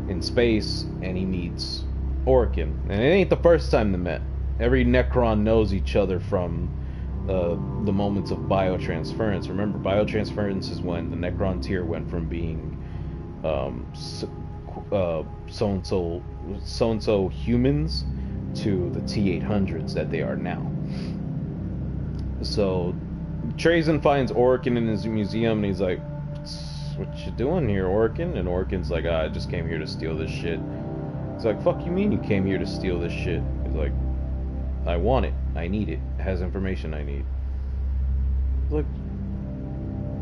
in space, and he meets Orokin. And it ain't the first time they met. Every Necron knows each other from the moments of biotransference. Remember, biotransference is when the Necron tier went from being so-and-so humans to the T-800s that they are now. So Trazyn finds Orokin in his museum, and he's like, what you doing here, Orokin? And Orokin's like, I just came here to steal this shit. He's like, fuck you mean you came here to steal this shit? He's like, I want it. I need it. It has information I need. He's like,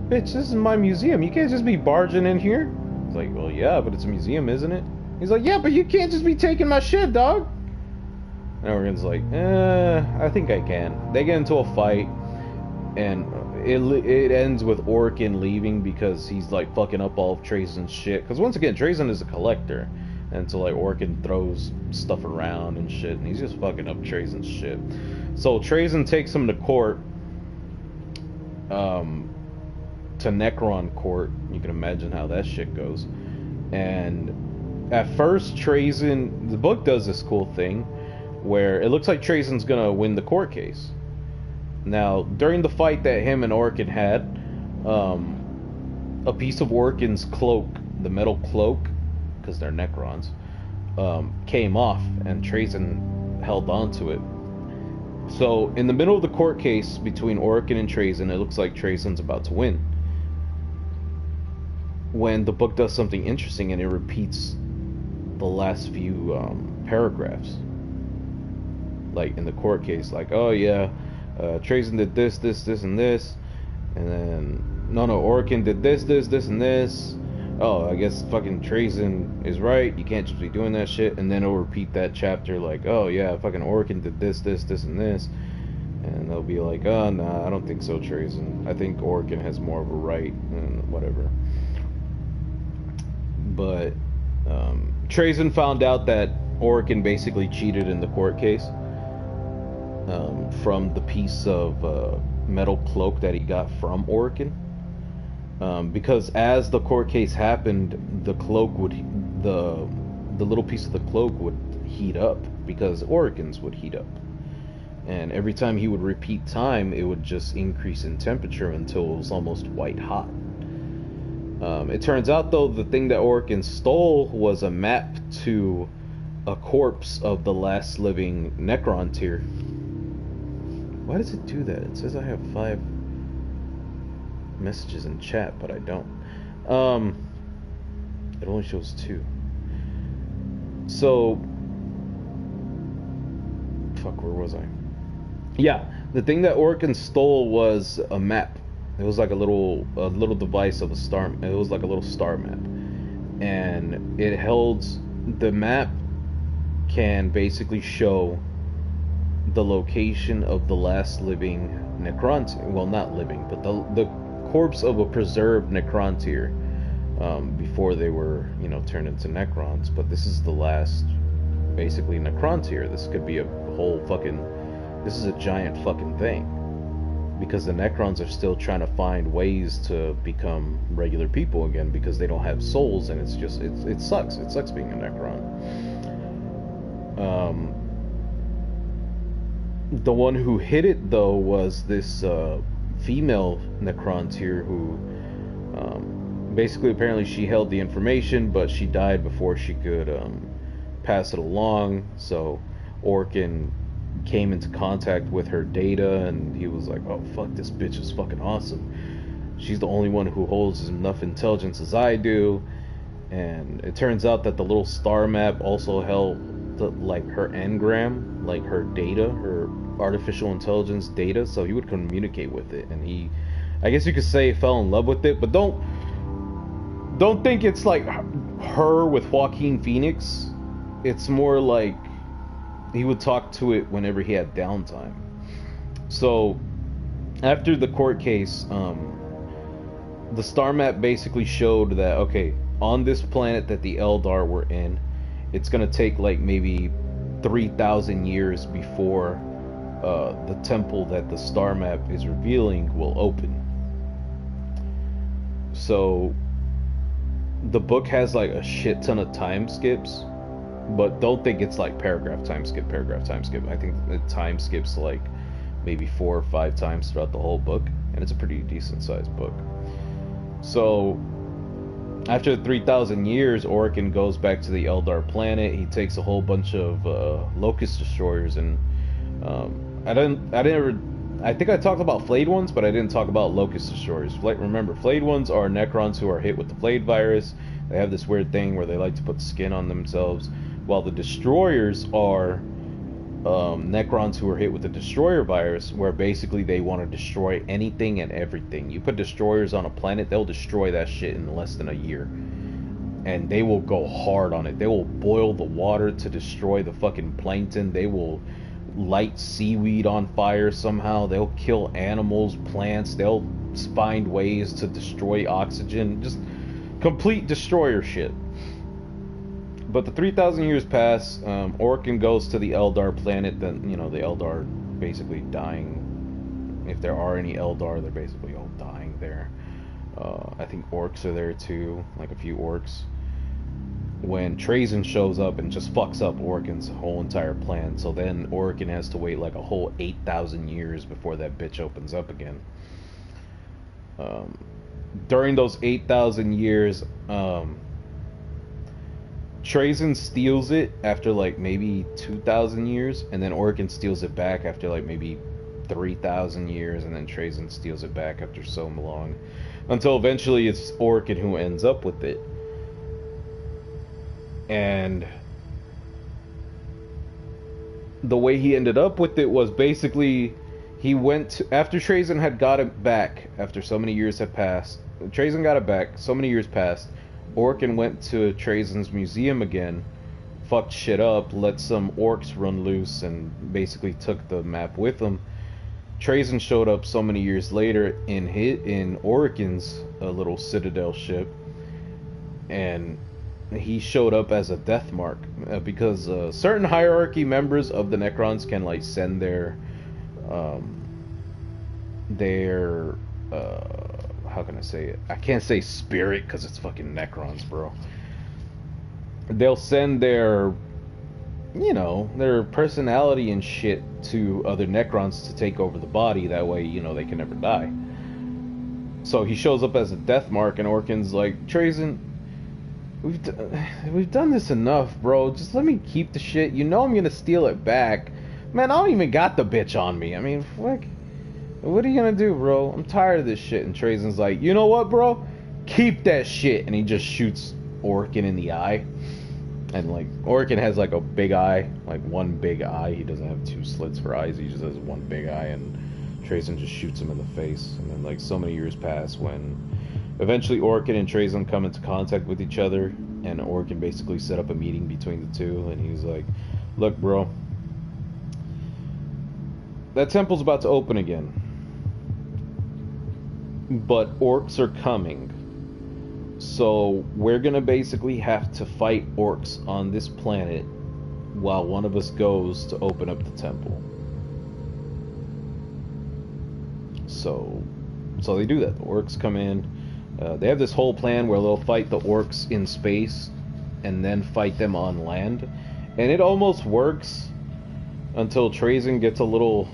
bitch, this is my museum. You can't just be barging in here. He's like, well, yeah, but it's a museum, isn't it? He's like, yeah, but you can't just be taking my shit, dog. And Orokin's like, I think I can. They get into a fight, and it ends with Orokin leaving because he's like fucking up all of Trazyn's shit. Because once again, Trazyn is a collector, and so like Orokin throws stuff around and shit, and he's just fucking up Trazyn's shit. So Trazyn takes him to court, to Necron court. You can imagine how that shit goes. And at first, Trazyn, the book does this cool thing where it looks like Trazyn's gonna win the court case. Now, during the fight that him and Orokin had, a piece of Orokin's cloak, the metal cloak, because they're Necrons, came off, and Trazyn held on to it. So, in the middle of the court case between Orokin and Trazyn, it looks like Trazyn's about to win. When the book does something interesting, and it repeats the last few paragraphs. Like in the court case, like, oh yeah, Trazyn did this, and this, and then Orokin did this, and this. Oh, I guess fucking Trazyn is right. You can't just be doing that shit. And then it'll repeat that chapter, like, oh yeah, fucking Orokin did this, and this, and they'll be like, oh nah, I don't think so, Trazyn. I think Orokin has more of a right, and whatever. But Trazyn found out that Orokin basically cheated in the court case. From the piece of metal cloak that he got from Orokin, because as the court case happened, the little piece of the cloak would heat up because Orokin's would heat up, and every time he would repeat time, it would just increase in temperature until it was almost white hot. It turns out though, the thing that Orokin stole was a map to a corpse of the last living Necron tier. Why does it do that? It says I have 5 messages in chat, but I don't. It only shows 2. So, fuck, where was I? Yeah, the thing that Orokin stole was a map. It was like a little device of a star. It was like a little star map, and it held the map can basically show the location of the last living Necron, well, not living, but the corpse of a preserved Necron tier, before they were, turned into Necrons. But this is the last, basically, Necron tier. This could be a whole fucking, this is a giant fucking thing, because the Necrons are still trying to find ways to become regular people again, because they don't have souls, and it's just, it sucks being a Necron. The one who hid it though was this female Necron tier who basically, apparently she held the information, but she died before she could pass it along. So Orokin came into contact with her data, and he was like, oh fuck, this bitch is fucking awesome. She's the only one who holds enough intelligence as I do. And it turns out that the little star map also held like her engram, like her data, her artificial intelligence data, so he would communicate with it, and he, I guess you could say, fell in love with it. But don't think it's like her with Joaquin Phoenix, it's more like he would talk to it whenever he had downtime. So after the court case, the star map basically showed that, okay, on this planet that the Eldar were in, it's gonna take like maybe 3,000 years before the temple that the star map is revealing will open. So the book has like a shit ton of time skips, but don't think it's like paragraph time skip. I think it time skips like maybe 4 or 5 times throughout the whole book, and it's a pretty decent sized book. So after 3,000 years, Orokin goes back to the Eldar planet. He takes a whole bunch of locust destroyers, and I think I talked about flayed ones, but I didn't talk about locust destroyers. Remember, flayed ones are Necrons who are hit with the flayed virus. They have this weird thing where they like to put skin on themselves, while the destroyers are Necrons who are hit with the destroyer virus, where basically they want to destroy anything and everything. You put destroyers on a planet, they'll destroy that shit in less than a year. And they will go hard on it. They will boil the water to destroy the fucking plankton. They will light seaweed on fire somehow. They'll kill animals, plants. They'll find ways to destroy oxygen. Just complete destroyer shit. But the 3,000 years pass. Orokin goes to the Eldar planet. Then, you know, the Eldar basically dying. If there are any Eldar, they're basically all dying there. I think orcs are there too, like a few orcs. When Trazyn shows up and just fucks up Orokin's whole entire plan. So then Orokin has to wait like a whole 8,000 years before that bitch opens up again. During those 8,000 years, Trazyn steals it after like maybe 2,000 years, and then Orokin steals it back after like maybe 3,000 years, and then Trazyn steals it back after so long, until eventually it's Orokin who ends up with it. And the way he ended up with it was basically he went to, after Trazyn had got it back, after so many years had passed, Trazyn got it back, so many years passed, Orokin went to Trazyn's museum again, fucked shit up, let some orcs run loose, and basically took the map with him. Trazyn showed up so many years later in Orokin's little citadel ship, and he showed up as a death mark, because certain hierarchy members of the Necrons can like send their how can I say it? I can't say spirit because it's fucking Necrons, bro. They'll send their, you know, their personality and shit to other Necrons to take over the body. That way, you know, they can never die. So he shows up as a death mark, and Orokin's like, Trazyn, we've done this enough, bro. Just let me keep the shit. You know I'm gonna steal it back. Man, I don't even got the bitch on me. I mean, fuck. What are you gonna do, bro? I'm tired of this shit. And Trazyn's like, you know what, bro? Keep that shit. And he just shoots Orokin in the eye. And like, Orokin has like a big eye, like one big eye. He doesn't have 2 slits for eyes. He just has one big eye. And Trazyn just shoots him in the face. And then like so many years pass when eventually Orokin and Trazyn come into contact with each other. And Orokin basically set up a meeting between the two. And he's like, look, bro, that temple's about to open again. But orcs are coming. So we're gonna basically have to fight orcs on this planet while one of us goes to open up the temple. So they do that. The orcs come in. They have this whole plan where they'll fight the orcs in space and then fight them on land. And it almost works until Trazyn gets a little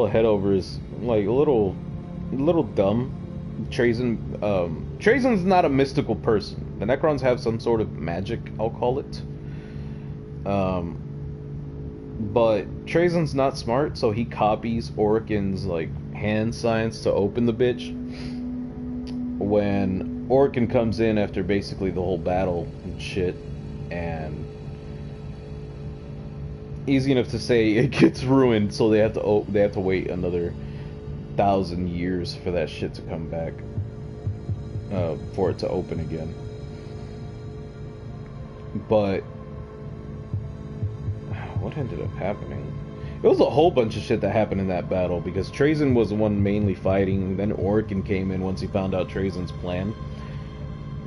head over his, like a little dumb. Trazyn's not a mystical person. The Necrons have some sort of magic, I'll call it. But Trazyn's not smart, so he copies Orokin's like hand signs to open the bitch. When Orokin comes in after basically the whole battle and shit, and easy enough to say it gets ruined, so they have to wait another 1,000 years for that shit to come back, for it to open again. But what ended up happening? It was a whole bunch of shit that happened in that battle, because Trazyn was the one mainly fighting. Then Orkin came in once he found out Trazyn's plan.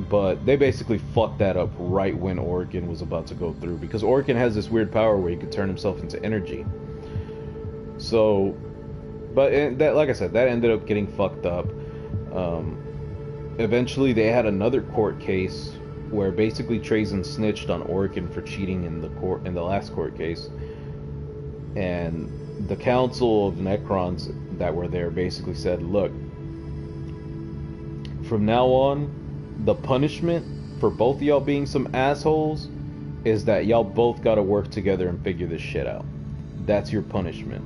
But they basically fucked that up right when Orkin was about to go through, because Orkin has this weird power where he could turn himself into energy. So, but that, like I said, that ended up getting fucked up. Eventually, they had another court case where basically Trazyn snitched on Orkin for cheating in the last court case. And the council of Necrons that were there basically said, look, from now on, the punishment for both of y'all being some assholes is that y'all both gotta work together and figure this shit out. That's your punishment.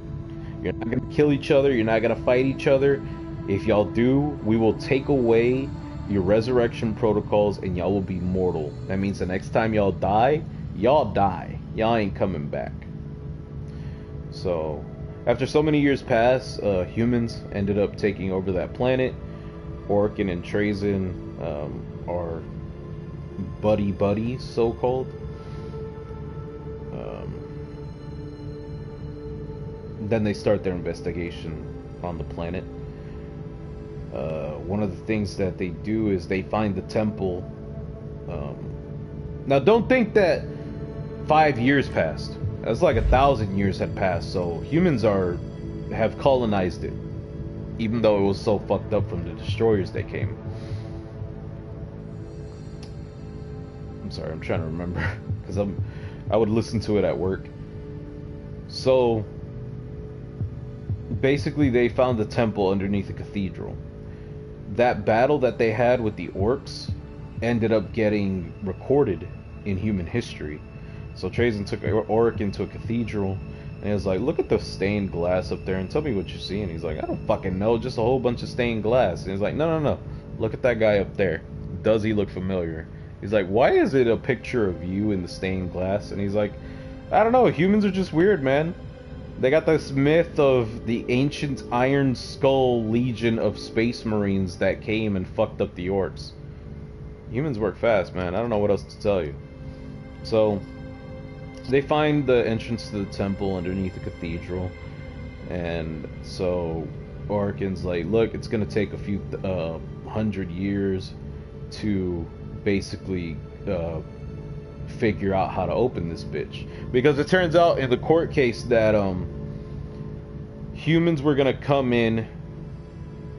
You're not gonna kill each other, you're not gonna fight each other. If y'all do, we will take away your resurrection protocols and y'all will be mortal. That means the next time y'all die. Y'all ain't coming back. So, after so many years pass, humans ended up taking over that planet. Orkin and Trazyn are buddies, so-called. Then they start their investigation on the planet. One of the things that they do is they find the temple. Now, don't think that 5 years passed. That's like 1,000 years had passed, so humans have colonized it, even though it was so fucked up from the destroyers that came. I'm sorry, I'm trying to remember, because I would listen to it at work. So, basically they found the temple underneath the cathedral. That battle that they had with the orcs ended up getting recorded in human history. So Trazyn took Orkin to a cathedral, and he was like, look at the stained glass up there and tell me what you see. And he's like, I don't fucking know, just a whole bunch of stained glass. And he's like, no, look at that guy up there. Does he look familiar? He's like, why is it a picture of you in the stained glass? And he's like, I don't know, humans are just weird, man. They got this myth of the ancient Iron Skull Legion of Space Marines that came and fucked up the orcs. Humans work fast, man. I don't know what else to tell you. So they find the entrance to the temple underneath the cathedral, and so Orkin's like, look, it's gonna take a few 100 years to basically figure out how to open this bitch, because it turns out in the court case that humans were gonna come in,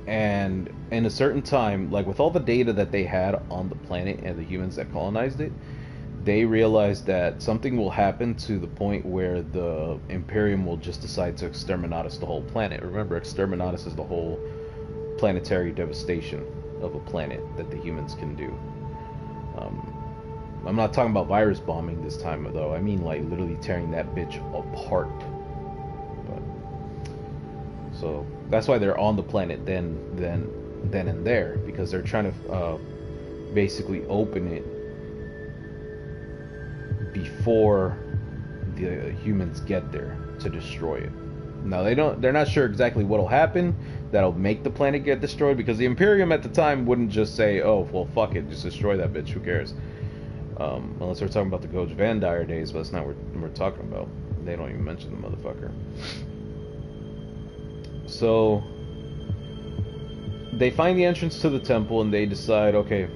and in a certain time, like with all the data that they had on the planet and the humans that colonized it, they realized that something will happen to the point where the Imperium will just decide to exterminatus the whole planet. Remember, exterminatus is the whole planetary devastation of a planet that the humans can do. I'm not talking about virus bombing this time, though. I mean, like, literally tearing that bitch apart. But, so that's why they're on the planet then and there, because they're trying to basically open it before the humans get there to destroy it. Now they're not sure exactly what'll happen that'll make the planet get destroyed, because the Imperium at the time wouldn't just say, oh well, fuck it, just destroy that bitch, who cares? Unless we're talking about the Goj Vandire days, but that's not what we're talking about. They don't even mention the motherfucker. So they find the entrance to the temple and they decide, okay,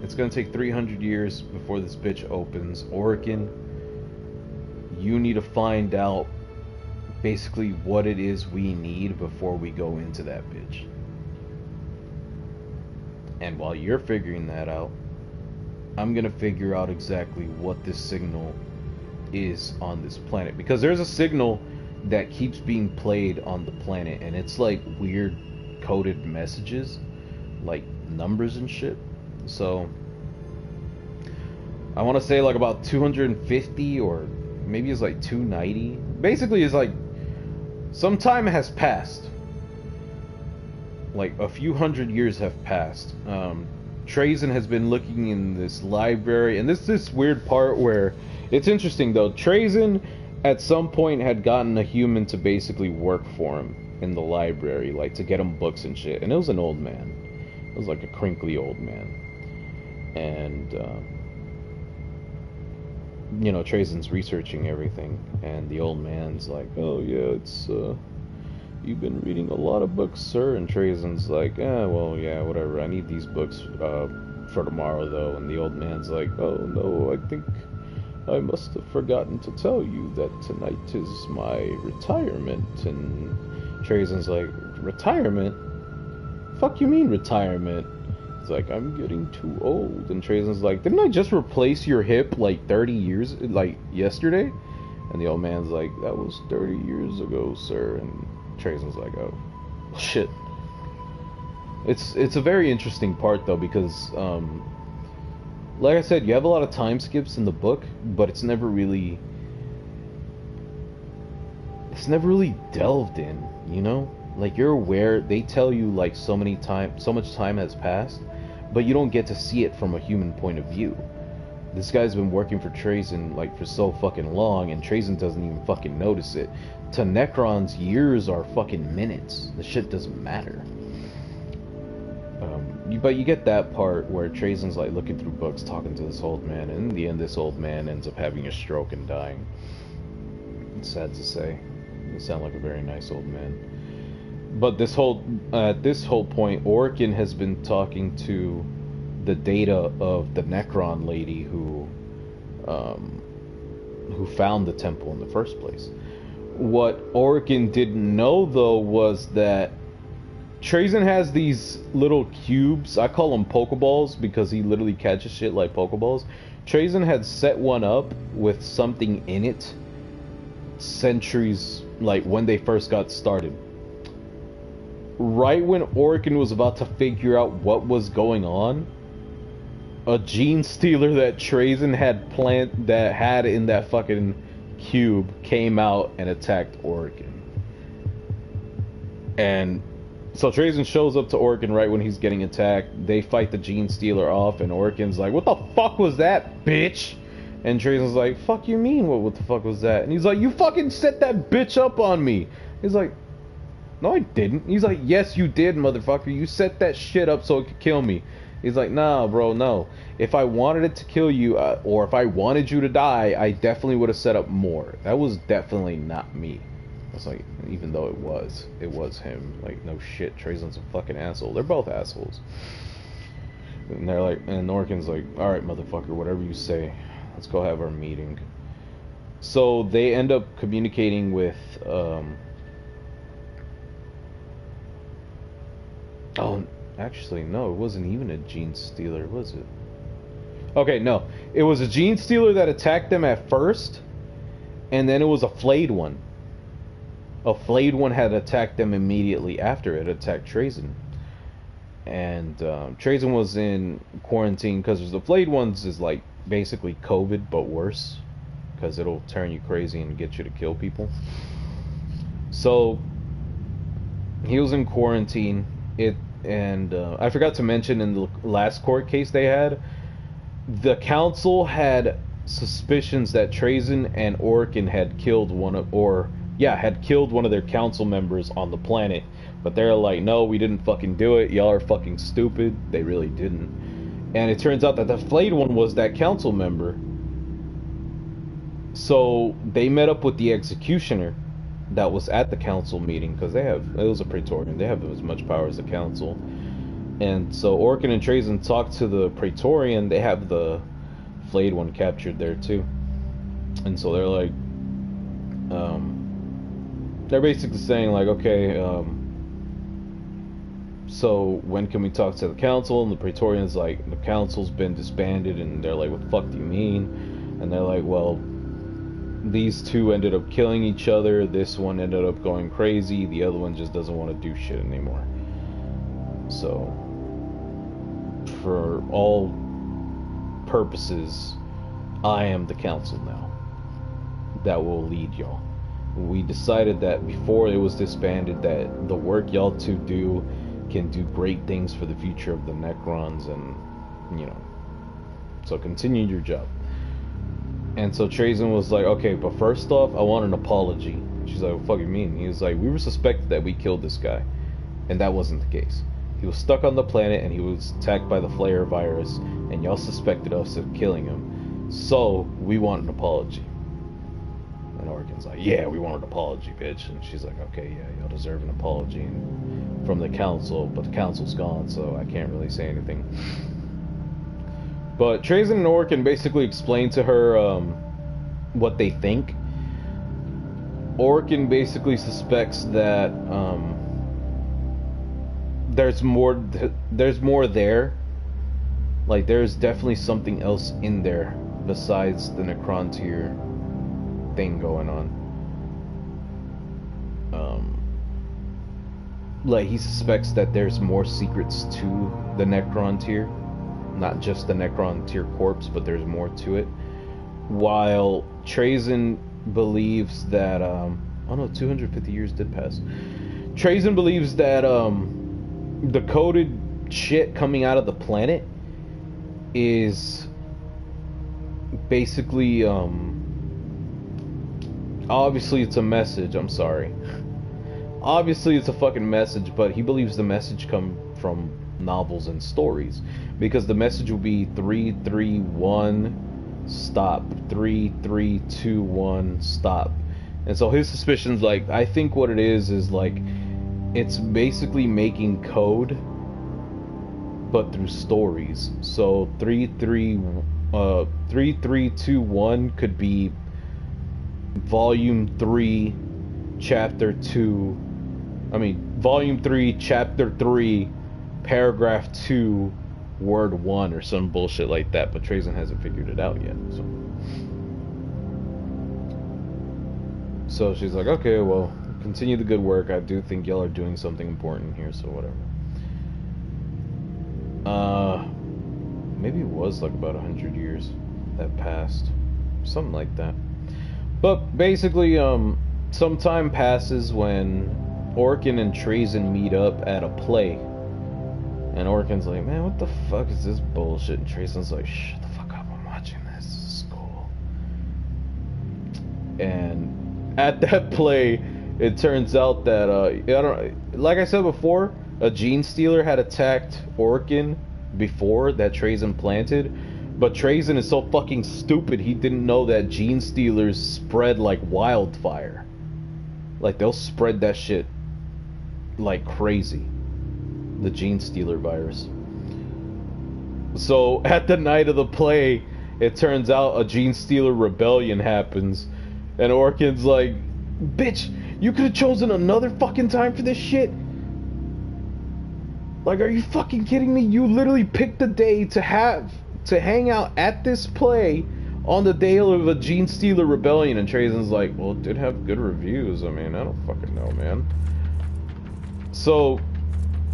it's gonna take 300 years before this bitch opens. Orkin, you need to find out basically what it is we need before we go into that bitch. And while you're figuring that out, I'm gonna figure out exactly what this signal is on this planet, because there's a signal that keeps being played on the planet, and it's like weird coded messages, like numbers and shit. So I want to say like about 250, or maybe it's like 290. Basically, it's like some time has passed, like a few hundred years have passed. Trazyn has been looking in this library, and this weird part where it's interesting though. Trazyn at some point had gotten a human to basically work for him in the library, like to get him books and shit, and it was an old man. It was like a crinkly old man, and you know, Trazen's researching everything, and the old man's like, oh yeah, it's, you've been reading a lot of books, sir. And Trazen's like, well, yeah, whatever, I need these books, for tomorrow, though. And the old man's like, oh no, I think I must have forgotten to tell you that tonight is my retirement. And Trazen's like, retirement? Fuck you mean retirement? He's like, I'm getting too old. And Trazen's like, didn't I just replace your hip like 30 years, like yesterday? And the old man's like, that was 30 years ago, sir. And Trazen's like, oh, shit. It's a very interesting part, though, because, like I said, you have a lot of time skips in the book, but it's never really delved in, you know? Like, you're aware, they tell you, like, so much time has passed, but you don't get to see it from a human point of view. This guy's been working for Trazen, like, for so fucking long, and Trazen doesn't even fucking notice it. To Necrons, years are fucking minutes. The shit doesn't matter. But you get that part where Trazen's, like, looking through books, talking to this old man, and in the end, this old man ends up having a stroke and dying. It's sad to say. He sounds like a very nice old man. But this whole point, Orkin has been talking to the data of the Necron lady who found the temple in the first place. What Orkin didn't know, though, was that Trazen has these little cubes. I call them Pokeballs because he literally catches shit like Pokeballs. Trazen had set one up with something in it centuries, like when they first got started. Right when Orkin was about to figure out what was going on, a gene stealer that Trazen had in that fucking cube came out and attacked Orkin. And so Trazen shows up to Orkin right when he's getting attacked. They fight the gene stealer off, and Orkin's like, what the fuck was that, bitch? And Trazen's like, fuck you mean, what the fuck was that? And he's like, you fucking set that bitch up on me. He's like, no I didn't. He's like, yes you did, motherfucker. You set that shit up so it could kill me. He's like, nah bro, no. If I wanted it to kill you, or if I wanted you to die, I definitely would have set up more. That was definitely not me. It's like, even though it was him. Like, no shit, Trazen's a fucking asshole. They're both assholes. And they're like, and Orkin's like, alright motherfucker, whatever you say, let's go have our meeting. So they end up communicating with, oh, actually, no, it wasn't even a gene stealer, was it? Okay, no. It was a gene stealer that attacked them at first, and then it was a flayed one. A flayed one had attacked them immediately after it attacked Trazen. And Trazen was in quarantine because the flayed ones is like basically COVID but worse, because it'll turn you crazy and get you to kill people. So he was in quarantine. I forgot to mention in the last court case they had, the council had suspicions that Trazen and Orkin had killed one of their council members on the planet, but they're like, no, we didn't fucking do it, y'all are fucking stupid. They really didn't. And it turns out that the flayed one was that council member. So they met up with the executioner that was at the council meeting, because it was a Praetorian, they have as much power as the council. And so Orkin and Trazen talked to the Praetorian. They have the flayed one captured there too. And so they're like, they're basically saying like, okay, so when can we talk to the council? And the Praetorian's like, the council's been disbanded. And they're like, what the fuck do you mean? And they're like, well, these two ended up killing each other. This one ended up going crazy. The other one just doesn't want to do shit anymore. So for all purposes, I am the council now that will lead y'all. We decided that before it was disbanded that the work y'all two do can do great things for the future of the Necrons, and you know, so continue your job. And so Trazen was like, okay, but first off, I want an apology. She's like, what the fuck you mean? He was like, we were suspected that we killed this guy, and that wasn't the case. He was stuck on the planet and he was attacked by the Flayer virus, and y'all suspected us of killing him. So, we want an apology. And Orkin's like, yeah, we want an apology, bitch. And she's like, okay, yeah, you'll deserve an apology from the council, but the council's gone, so I can't really say anything. But Trazyn and Orkin basically explain to her what they think. Orkin basically suspects that there's more there. Like, there's definitely something else in there besides the Necrontyr thing going on. Like, he suspects that there's more secrets to the Necrontyr, not just the Necrontyr corpse, but there's more to it. While Trazyn believes that oh no, 250 years did pass. Trazyn believes that the coded shit coming out of the planet is basically obviously it's a message, I'm sorry. Obviously it's a fucking message, but he believes the message come from novels and stories, because the message will be 331 stop, 3321 stop. And so his suspicions, like, I think what it is like, it's basically making code but through stories. So 3321 could be volume 3 chapter 2, volume 3 chapter 3 paragraph 2 word 1 or some bullshit like that, but Trazyn hasn't figured it out yet. So she's like, okay, well, continue the good work. I do think y'all are doing something important here, so whatever. Maybe it was like about 100 years that passed, something like that. But basically, some time passes when Orkin and Trazyn meet up at a play. And Orkin's like, man, what the fuck is this bullshit? And Trazyn's like, shut the fuck up, I'm watching this. This is cool. And at that play, it turns out that, like I said before, a gene stealer had attacked Orkin before that Trazyn planted. But Trazyn is so fucking stupid, he didn't know that gene stealers spread like wildfire. Like, they'll spread that shit like crazy. The gene stealer virus. So at the night of the play, it turns out a gene stealer rebellion happens, and Orkin's like, bitch, you could have chosen another fucking time for this shit. Like, are you fucking kidding me? You literally picked the day to hang out at this play on the day of a gene stealer rebellion. And Trazyn's like, well, it did have good reviews. I mean, I don't fucking know, man. So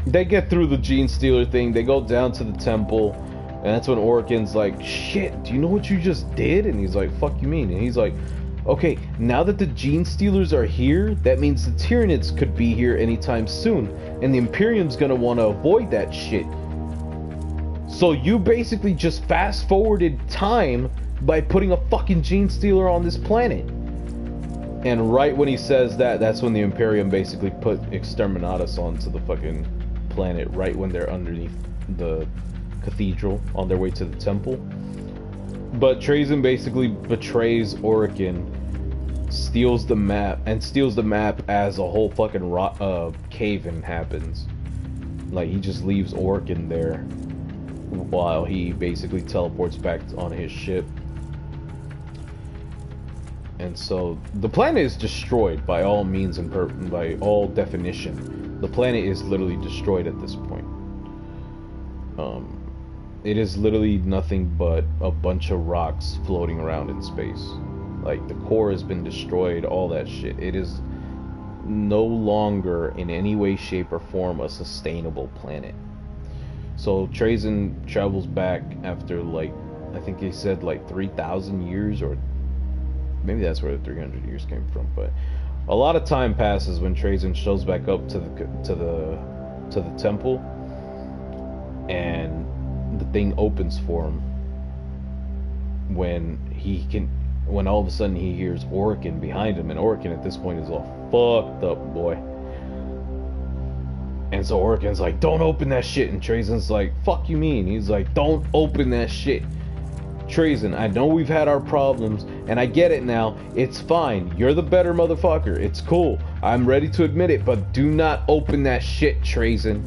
they get through the gene stealer thing, they go down to the temple, and that's when Orkin's like, shit, do you know what you just did? And he's like, fuck you mean? And he's like, okay, now that the gene stealers are here, that means the Tyranids could be here anytime soon, and the Imperium's gonna want to avoid that shit. So you basically just fast forwarded time by putting a fucking gene stealer on this planet. And right when he says that, that's when the Imperium basically put Exterminatus onto the fucking planet, right when they're underneath the cathedral on their way to the temple. But Trazyn basically betrays Orkin, steals the map as a whole fucking cave-in happens. Like, he just leaves Orkin there while he basically teleports back on his ship. And so the planet is destroyed by all means and by all definition. The planet is literally destroyed at this point. It is literally nothing but a bunch of rocks floating around in space. Like, the core has been destroyed, all that shit. It is no longer in any way, shape, or form a sustainable planet. So Trazyn travels back after, like, I think they said like 3,000 years, or maybe that's where the 300 years came from. But a lot of time passes when Trazyn shows back up to the temple, and the thing opens for him when all of a sudden he hears Orkin behind him, and Orkin at this point is all fucked up, boy. And so Orkin's like, don't open that shit, and Trazyn's like, fuck you mean? He's like, don't open that shit. Trazen, I know we've had our problems, and I get it now. It's fine. You're the better motherfucker. It's cool. I'm ready to admit it, but do not open that shit, Trazen.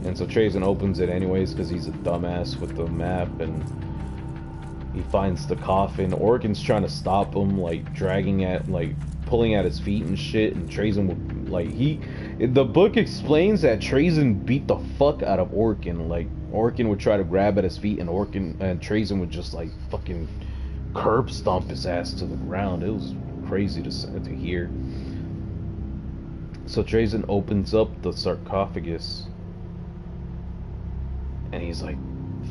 And so Trazen opens it anyways, because he's a dumbass with the map, and he finds the coffin. Orkin's trying to stop him, like, dragging at, like, pulling at his feet and shit, and Trazen would, like, the book explains that Trazen beat the fuck out of Orkin. Like, Orkin would try to grab at his feet, and Trazen would just, like, fucking curb stomp his ass to the ground. It was crazy to hear. So Trazen opens up the sarcophagus, and he's like,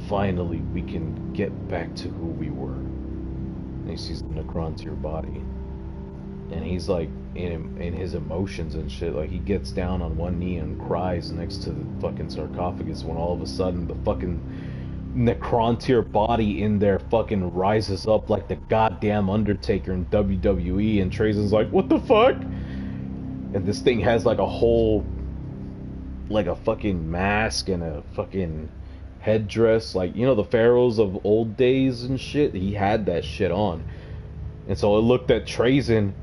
finally, we can get back to who we were. And he sees the Necrontyr body. And he's like, in his emotions and shit, like, he gets down on one knee and cries next to the fucking sarcophagus, when all of a sudden the fucking Necrontyr body in there fucking rises up like the goddamn Undertaker in WWE, and Trazen's like, what the fuck? And this thing has like a whole, like a fucking mask and a fucking headdress, like, you know, the pharaohs of old days and shit. He had that shit on. And so it looked at Trazen,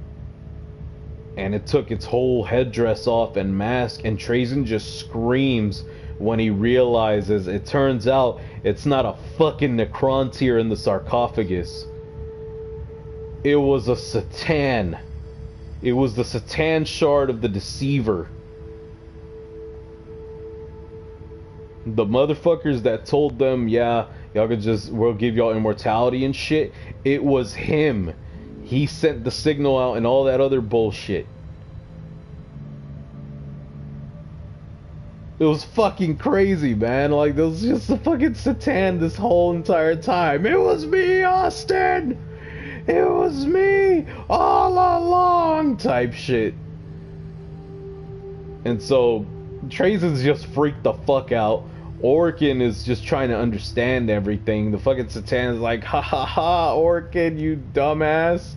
and it took its whole headdress off and mask, and Trazen just screams when he realizes, it turns out it's not a fucking Necrontyr in the sarcophagus. It was a Satan. It was the Satan shard of the Deceiver. The motherfuckers that told them, yeah, y'all could just, we'll give y'all immortality and shit, it was him. He sent the signal out and all that other bullshit. It was fucking crazy, man. Like, there was just a fucking Satan this whole entire time. It was me, Austin! It was me all along, type shit. And so Trazen's just freaked the fuck out. Orkin is just trying to understand everything. The fucking Satan's like, ha ha ha, Orkin, you dumbass.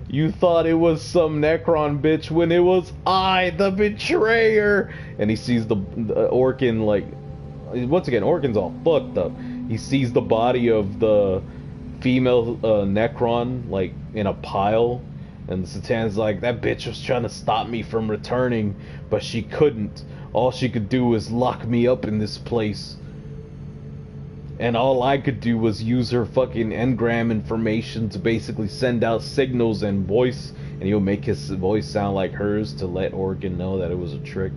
You thought it was some Necron bitch when it was I, the betrayer. And he sees the Orkin, like, once again, Orkin's all fucked up. He sees the body of the female Necron, like, in a pile. And the Satan's like, that bitch was trying to stop me from returning, but she couldn't. All she could do was lock me up in this place. And all I could do was use her fucking engram information to basically send out signals and voice, and he'll make his voice sound like hers to let Orkin know that it was a trick.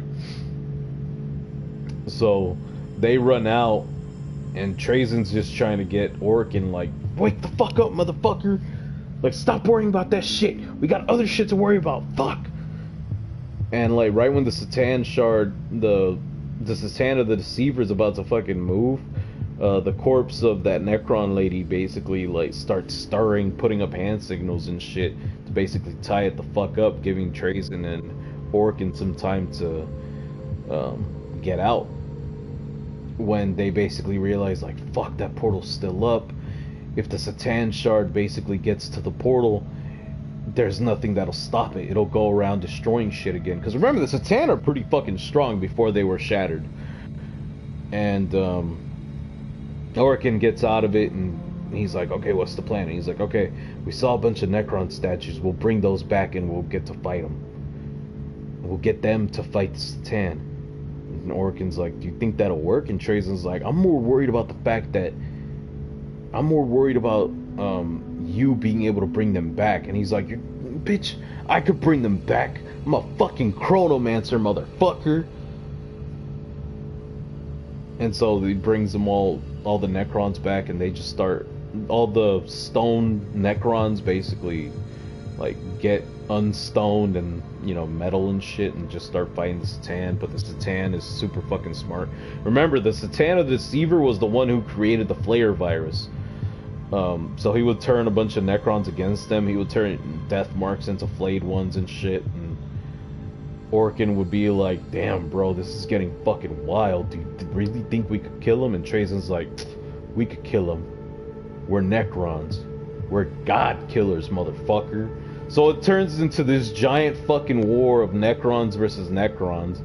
So they run out, and Trazen's just trying to get Orkin, like, wake the fuck up, motherfucker. Like, stop worrying about that shit. We got other shit to worry about. Fuck. And like right when the Satan shard, the Satan of the Deceiver is about to fucking move, the corpse of that Necron lady basically like starts stirring, putting up hand signals and shit to basically tie it the fuck up, giving Trazen and Orkin some time to get out. When they basically realize, like, fuck, that portal's still up. If the Satan shard basically gets to the portal, there's nothing that'll stop it. It'll go around destroying shit again. Because remember, the Satan are pretty fucking strong before they were shattered. And Orkin gets out of it, and he's like, okay, what's the plan? And he's like, okay, we saw a bunch of Necron statues. We'll bring those back and we'll get to fight them. We'll get them to fight the Satan. And Orkin's like, do you think that'll work? And Trazen's like, I'm more worried about the fact that you being able to bring them back. And he's like, bitch, I could bring them back. I'm a fucking chronomancer, motherfucker. And so he brings them all the Necrons back, and they just start, all the stone Necrons basically like get unstoned and, you know, metal and shit, and just start fighting the Satan. But the Satan is super fucking smart. Remember, the Satan of the Deceiver was the one who created the Flayer virus. So he would turn a bunch of Necrons against them. He would turn death marks into flayed ones and shit. And Orkin would be like, damn, bro, this is getting fucking wild. Do you really think we could kill him? And Trazen's like, we could kill him. We're Necrons. We're God killers, motherfucker. So it turns into this giant fucking war of Necrons versus Necrons,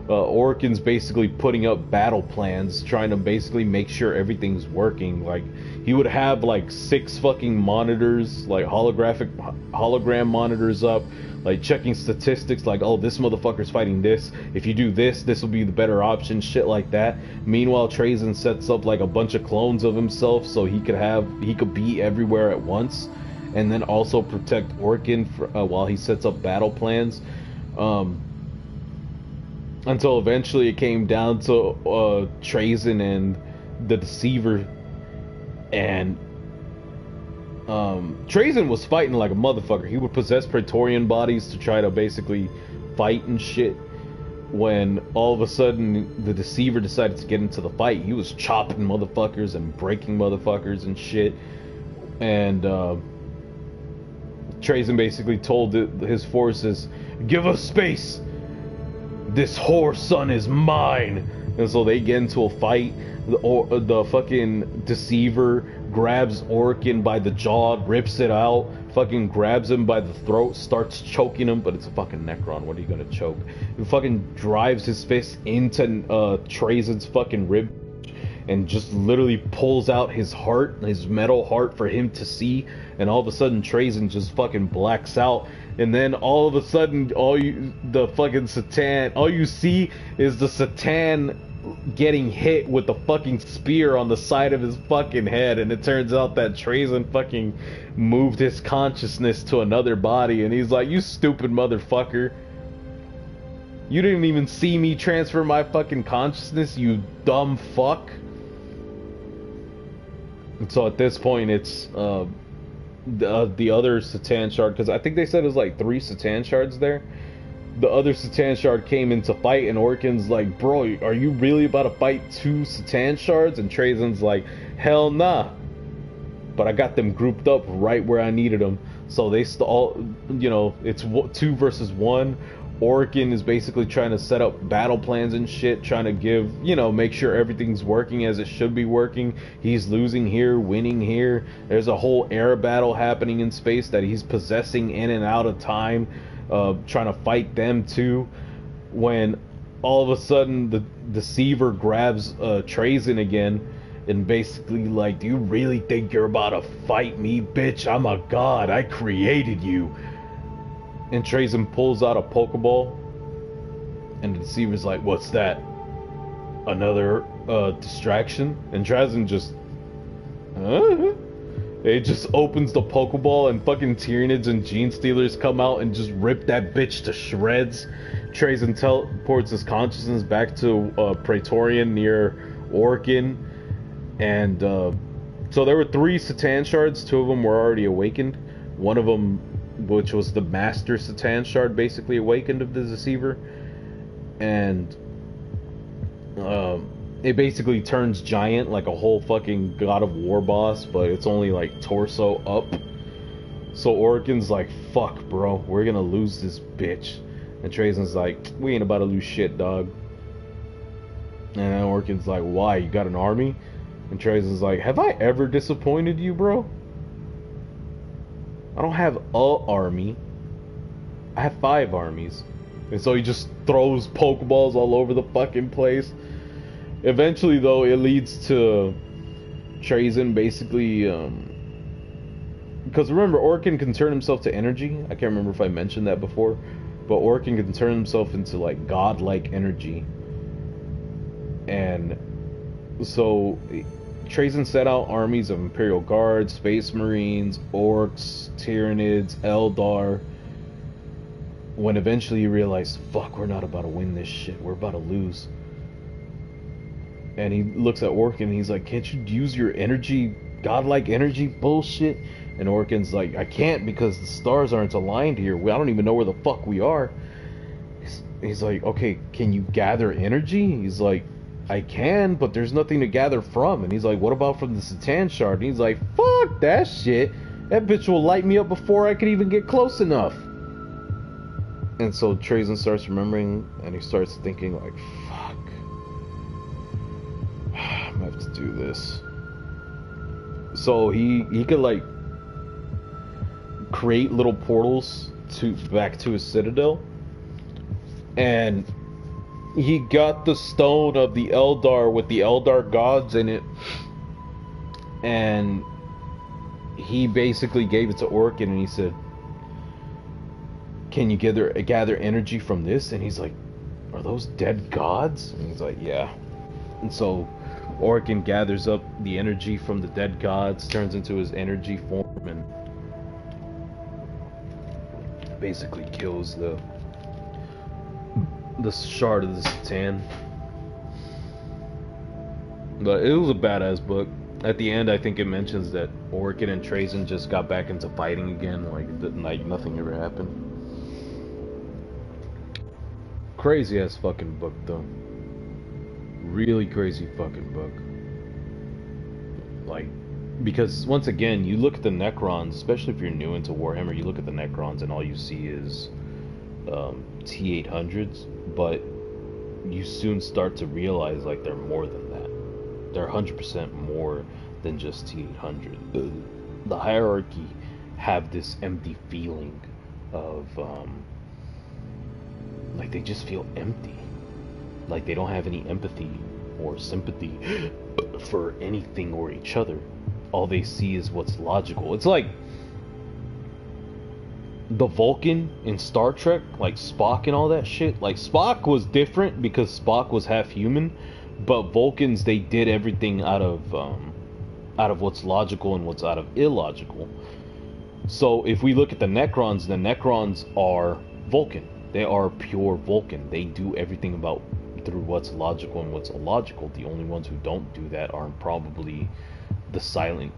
Orkin's basically putting up battle plans, trying to basically make sure everything's working. Like, he would have like 6 fucking monitors, like hologram monitors up, like checking statistics, like, oh, this motherfucker's fighting this. If you do this, this will be the better option, shit like that. Meanwhile, Trazen sets up like a bunch of clones of himself so he could be everywhere at once, and then also protect Orkin while he sets up battle plans. Until eventually it came down to Trazen and the Deceiver, and Trazen was fighting like a motherfucker. He would possess Praetorian bodies to try to basically fight and shit. When all of a sudden the Deceiver decided to get into the fight, he was chopping motherfuckers and breaking motherfuckers and shit. And Trazen basically told his forces, "Give us space. This whore son is mine." And so they get into a fight. The fucking Deceiver grabs Orkin by the jaw, rips it out, fucking grabs him by the throat, starts choking him, but it's a fucking Necron. What are you gonna choke? He fucking drives his fist into Trazen's fucking rib and just literally pulls out his heart, his metal heart, for him to see. And all of a sudden Trazen just fucking blacks out. And then all of a sudden, all you see is the Satan getting hit with the fucking spear on the side of his fucking head. And it turns out that Trazen fucking moved his consciousness to another body. And he's like, "You stupid motherfucker. You didn't even see me transfer my fucking consciousness, you dumb fuck." And so at this point, it's the other Satan Shard, because I think they said it was like 3 Satan Shards there. The other Satan Shard came into fight, and Orkin's like, "Bro, are you really about to fight 2 Satan Shards?" And Trazen's like, "Hell nah. But I got them grouped up right where I needed them." So they all, it's 2 versus 1. Orkin is basically trying to set up battle plans and shit, trying to make sure everything's working as it should be working. He's losing here, winning here. There's a whole air battle happening in space that he's possessing in and out of time, trying to fight them too. When all of a sudden the Deceiver grabs Trazen again and basically like, "Do you really think you're about to fight me, bitch? I'm a god. I created you." And Trazen pulls out a Pokeball, and the Deceiver's like, "What's that? Another distraction?" And Trazen just, It just opens the Pokeball, and fucking Tyranids and Gene Stealers come out and just rip that bitch to shreds. Trazen teleports his consciousness back to Praetorian near Orkin, and so there were 3 Satan Shards. 2 of them were already awakened. One of them, which was the Master Satan Shard, basically awakened of the Deceiver, and it basically turns giant like a whole fucking God of War boss, but it's only like torso up. So Orkin's like, "Fuck, bro, we're gonna lose this bitch." And Trazen's like, "We ain't about to lose shit, dog." And then Orkin's like, "Why? You got an army?" And Trazen's like, "Have I ever disappointed you, bro? I don't have a army. I have 5 armies." And so he just throws Pokeballs all over the fucking place. Eventually, though, it leads to Trazen basically, because remember, Orkin can turn himself to energy. I can't remember if I mentioned that before, but Orkin can turn himself into like godlike energy. And so Trazen set out armies of Imperial Guards, Space Marines, Orcs, Tyranids, Eldar, when eventually he realized, "Fuck, we're not about to win this shit, we're about to lose." And he looks at Orkin and he's like, "Can't you use your energy, godlike energy bullshit?" And Orkin's like, "I can't, because the stars aren't aligned here. I don't even know where the fuck we are." He's like, "Okay, can you gather energy?" He's like, "I can, but there's nothing to gather from." And he's like, "What about from the Satan Shard?" And he's like, "Fuck that shit. That bitch will light me up before I can even get close enough." And so Trazen starts remembering, and he starts thinking like, "Fuck, I'm gonna have to do this." So he could like create little portals back to his citadel, and he got the stone of the Eldar with the Eldar gods in it, and he basically gave it to Orkin, and he said, "Can you gather energy from this?" And he's like, "Are those dead gods?" And he's like, "Yeah." And so Orkin gathers up the energy from the dead gods, turns into his energy form, and basically kills the shard of the Satan. But it was a badass book. At the end, I think it mentions that Orkin and Trazen just got back into fighting again, like nothing ever happened. Crazy ass fucking book, though. Really crazy fucking book. Like, because once again, you look at the Necrons, especially if you're new into Warhammer, you look at the Necrons and all you see is T-800s, but you soon start to realize like they're more than that. They're 100% more than just T-800. The hierarchy have this empty feeling of like they just feel empty. Like they don't have any empathy or sympathy for anything or each other. All they see is what's logical. It's like the Vulcan in Star Trek, like Spock and all that shit. Like Spock was different because Spock was half human, but Vulcans, they did everything out of what's logical and what's out of illogical. So if we look at the Necrons are Vulcan. They are pure Vulcan. They do everything through what's logical and what's illogical. The only ones who don't do that are probably the silent,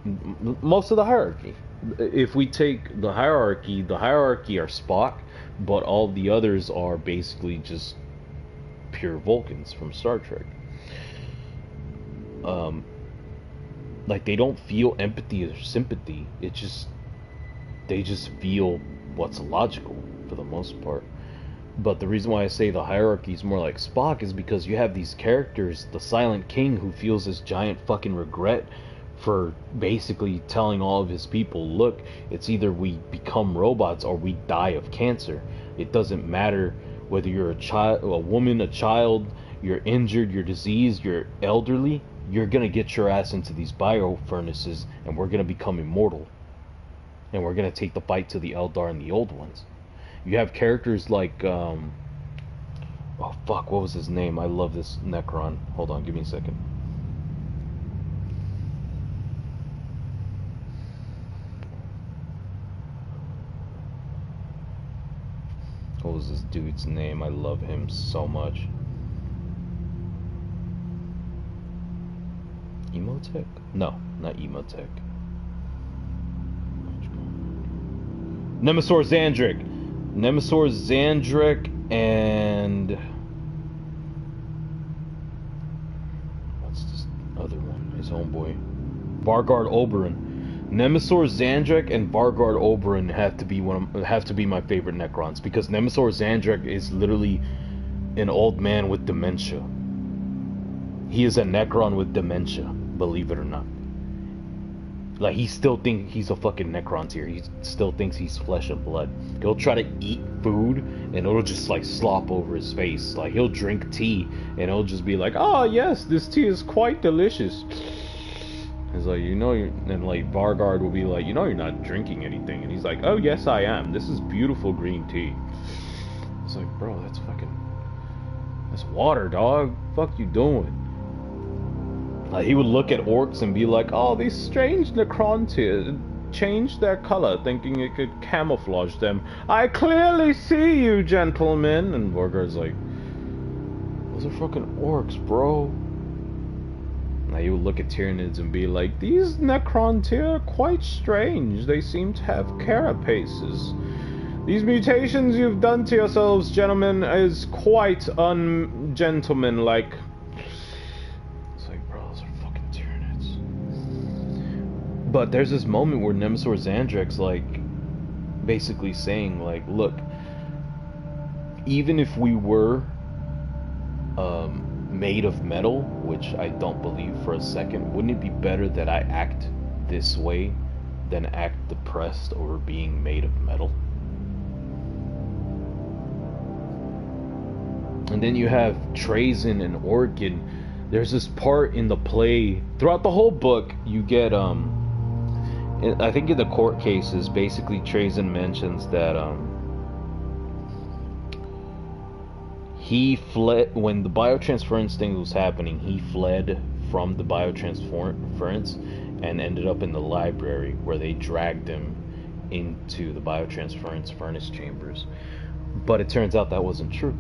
most of the hierarchy. If we take the hierarchy are Spock, but all the others are basically just pure Vulcans from Star Trek. Like they don't feel empathy or sympathy. They just feel what's logical for the most part. But the reason why I say the hierarchy is more like Spock is because you have these characters, the Silent King, who feels this giant fucking regret for basically telling all of his people, look, it's either we become robots or we die of cancer. It doesn't matter whether you're a child, a woman, a child, you're injured, you're diseased, you're elderly, you're gonna get your ass into these bio furnaces and we're gonna become immortal. And we're gonna take the fight to the Eldar and the old ones. You have characters like, oh fuck, what was his name? I love this Necron. Hold on, give me a second. What was this dude's name? I love him so much. Emotech? No, not Emotech. Nemesaur Zandrik. Nemesaur Zandrik and what's this other one? His homeboy, Vargard Oberyn. Nemesaur Zandrik and Vargard Oberyn have to be my favorite Necrons because Nemesaur Zandrik is literally an old man with dementia. He is a Necron with dementia, believe it or not. Like, he still thinks he's a fucking Necrontyr. He still thinks he's flesh and blood. He'll try to eat food, and it'll just, like, slop over his face. Like, he'll drink tea, and it'll just be like, oh, yes, this tea is quite delicious. He's like, you know, and, like, Vargard will be like, you know you're not drinking anything. And he's like, oh, yes, I am. This is beautiful green tea. It's like, bro, that's water, dog. Fuck you doing? Like, he would look at orcs and be like, oh, these strange Necrontyrs changed their color, thinking it could camouflage them. I clearly see you, gentlemen. And Vorgard's like, those are fucking orcs, bro. Now he would look at Tyranids and be like, these Necrontyr are quite strange. They seem to have carapaces. These mutations you've done to yourselves, gentlemen, is quite ungentlemanlike. But there's this moment where Nemesaur Zandrik's like basically saying like, look, even if we were made of metal, which I don't believe for a second, wouldn't it be better that I act this way than act depressed over being made of metal? And And then you have Trazen and Orkin. There's this part in the play, throughout the whole book, you get, I think in the court cases, basically Trazen mentions that, he fled, when the biotransference thing was happening, he fled from the biotransference and ended up in the library where they dragged him into the biotransference furnace chambers. But it turns out that wasn't true.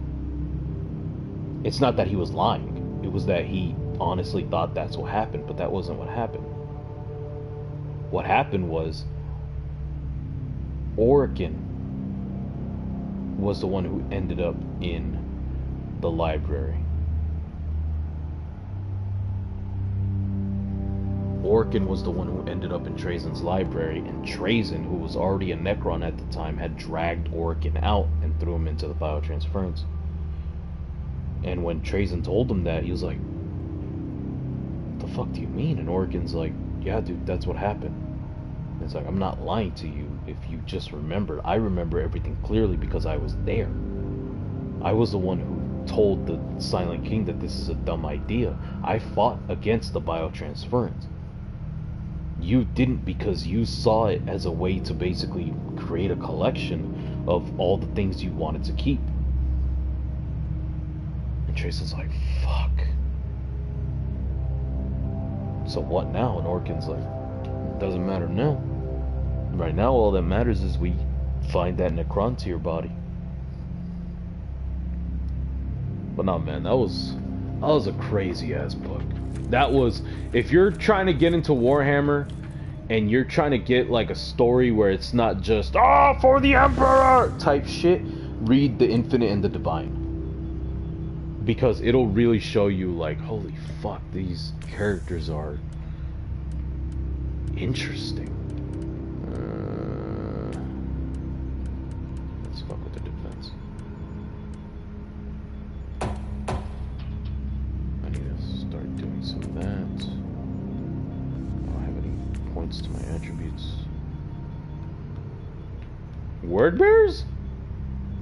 It's not that he was lying. It was that he honestly thought that's what happened, but that wasn't what happened. What happened was Orkin was the one who ended up in the library. Orkin was the one who ended up in Trazen's library, and Trazen, who was already a Necron at the time, had dragged Orkin out and threw him into the biotransference. And when Trazen told him that, he was like, "What the fuck do you mean?" And Orkin's like, "Yeah, dude, that's what happened." And it's like, "I'm not lying to you. If you just remember, I remember everything clearly because I was there. I was the one who told the Silent King that this is a dumb idea. I fought against the biotransference. You didn't, because you saw it as a way to basically create a collection of all the things you wanted to keep." And Tracen's like, "Fuck. So what now?" And Orkin's like, "It doesn't matter now. Right now, all that matters is we find that Necron to your body." But no, man, that was a crazy ass book. That was, if you're trying to get into Warhammer and you're trying to get like a story where it's not just for the Emperor type shit, read The Infinite and the Divine, because it'll really show you like, holy fuck, these characters are interesting. Let's fuck with the defense. Doing some of that. I don't have any points to my attributes. Word bearers?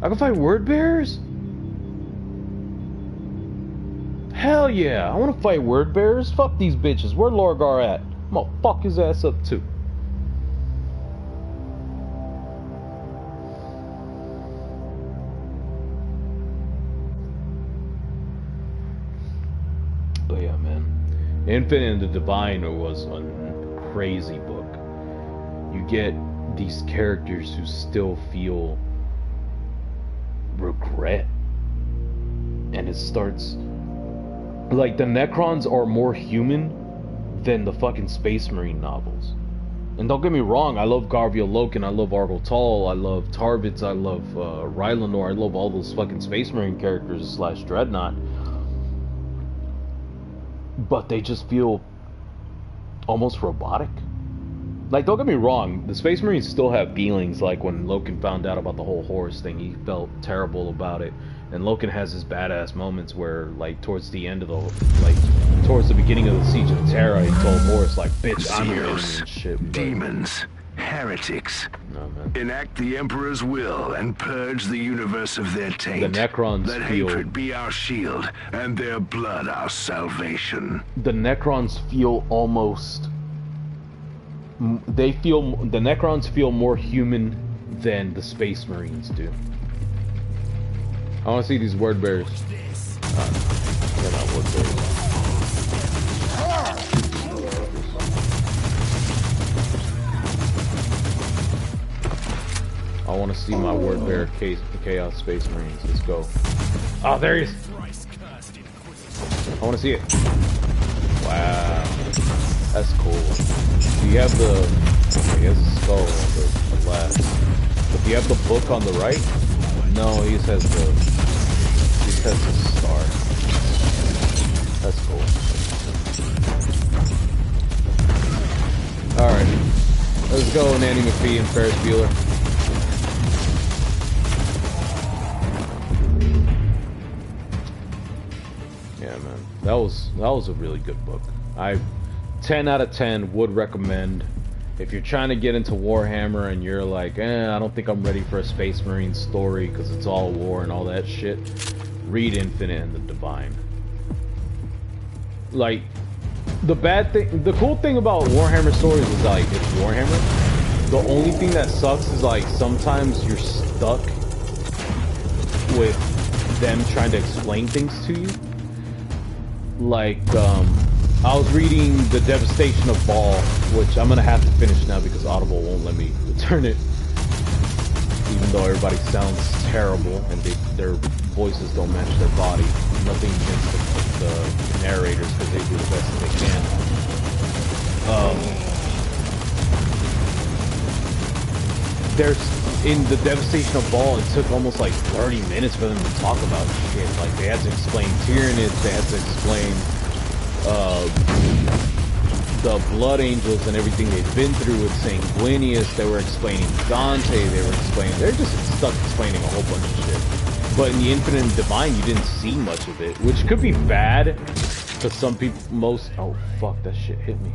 I can fight word bearers? Hell yeah, I want to fight word bearers. Fuck these bitches. Where Lorgar at? I'm gonna fuck his ass up too. But yeah, man, Infinite and the Divine was a crazy book. You get these characters who still feel regret, and it starts like the Necrons are more human than the fucking Space Marine novels. And don't get me wrong, I love Garvia Loken, I love Argol Tal, I love Tarvitz, I love Rylanor, I love all those fucking Space Marine characters / Dreadnought. But they just feel almost robotic. Like, don't get me wrong, the Space Marines still have feelings. Like when Loken found out about the whole Horus thing, he felt terrible about it. And Loken has his badass moments where, like, towards the end of the, like, towards the beginning of the Siege of Terra, he told Horus, like, "Bitch, I'm your enemy and shit." But demons, heretics, enact the Emperor's will and purge the universe of their taint. The Necrons Let hatred be our shield and their blood our salvation. The Necrons feel almost... the Necrons feel more human than the Space Marines do. I want to see these word bearers. They're not word bearers. I want to see my word bearer Chaos Space Marines. Let's go. Oh, there he is. I want to see it. Wow. That's cool. Do you have the... he has a skull on the left. But do you have the book on the right? No, he just has the... he just has the star. That's cool. Alright. Let's go, Nanny McPhee and Ferris Bueller. Yeah, man. That was a really good book. 10 out of 10 would recommend. If you're trying to get into Warhammer and you're like, I don't think I'm ready for a Space Marine story because it's all war and all that shit, read Infinite and the Divine. Like, the cool thing about Warhammer stories is like, it's Warhammer. The only thing that sucks is like, sometimes you're stuck with them trying to explain things to you. Like, I was reading The Devastation of Baal, which I'm gonna have to finish now because Audible won't let me return it. Even though everybody sounds terrible and their voices don't match their body. Nothing against the narrators because they do the best that they can. There's, in The Devastation of Baal, it took almost like 30 minutes for them to talk about shit. Like, they had to explain Tyranids, they had to explain the Blood Angels and everything they've been through with Sanguinius. They were explaining Dante, they're just stuck explaining a whole bunch of shit. But in the Infinite and Divine, you didn't see much of it, which could be bad, because some people, oh fuck, that shit hit me.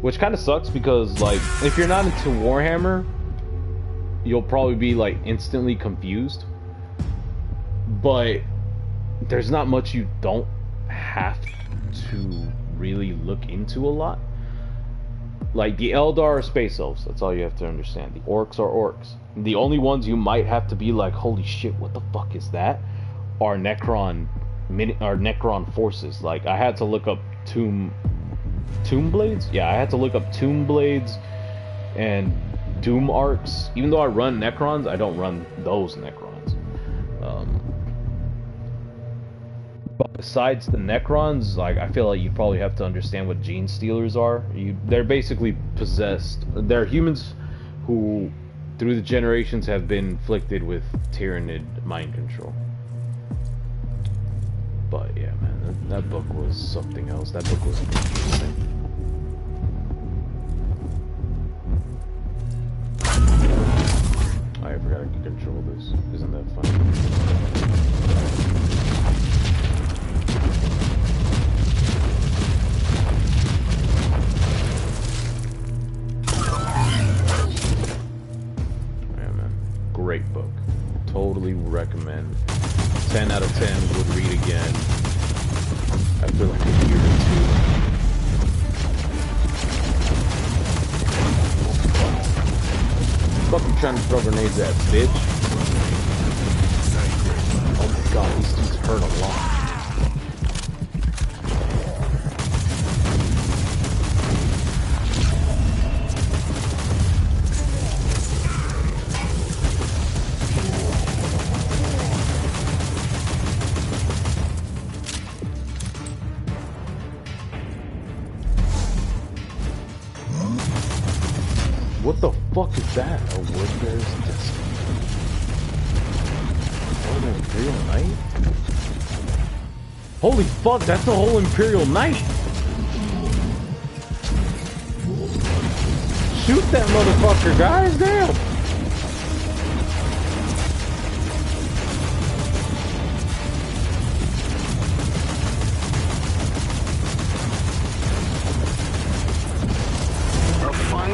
Which kind of sucks because, like, if you're not into Warhammer, you'll probably be, like, instantly confused. But there's not much you don't have to really look into a lot. Like, the Eldar are space elves, that's all you have to understand. The orcs are orcs. The only ones you might have to be like, holy shit, what the fuck is that? Are Necron forces. Like, I had to look up Tomb Blades? Yeah, I had to look up Tomb Blades and Doom Arcs. Even though I run Necrons, I don't run those Necrons. But besides the Necrons, like, I feel like you probably have to understand what Gene Stealers are. They're basically possessed. They're humans who, through the generations, have been inflicted with Tyranid mind control. But yeah, man, that book was something else. That book was interesting. I forgot I could control this. Isn't that funny? Great book. Totally recommend. 10 out of 10 would read again after like a year or two. Fuck you trying to throw grenades at, bitch. Oh my god, these dudes hurt a lot. What the fuck is that? A Woodbear's Destiny. Oh, the Imperial Knight? Holy fuck, that's the whole Imperial Knight! Shoot that motherfucker, guys! Damn!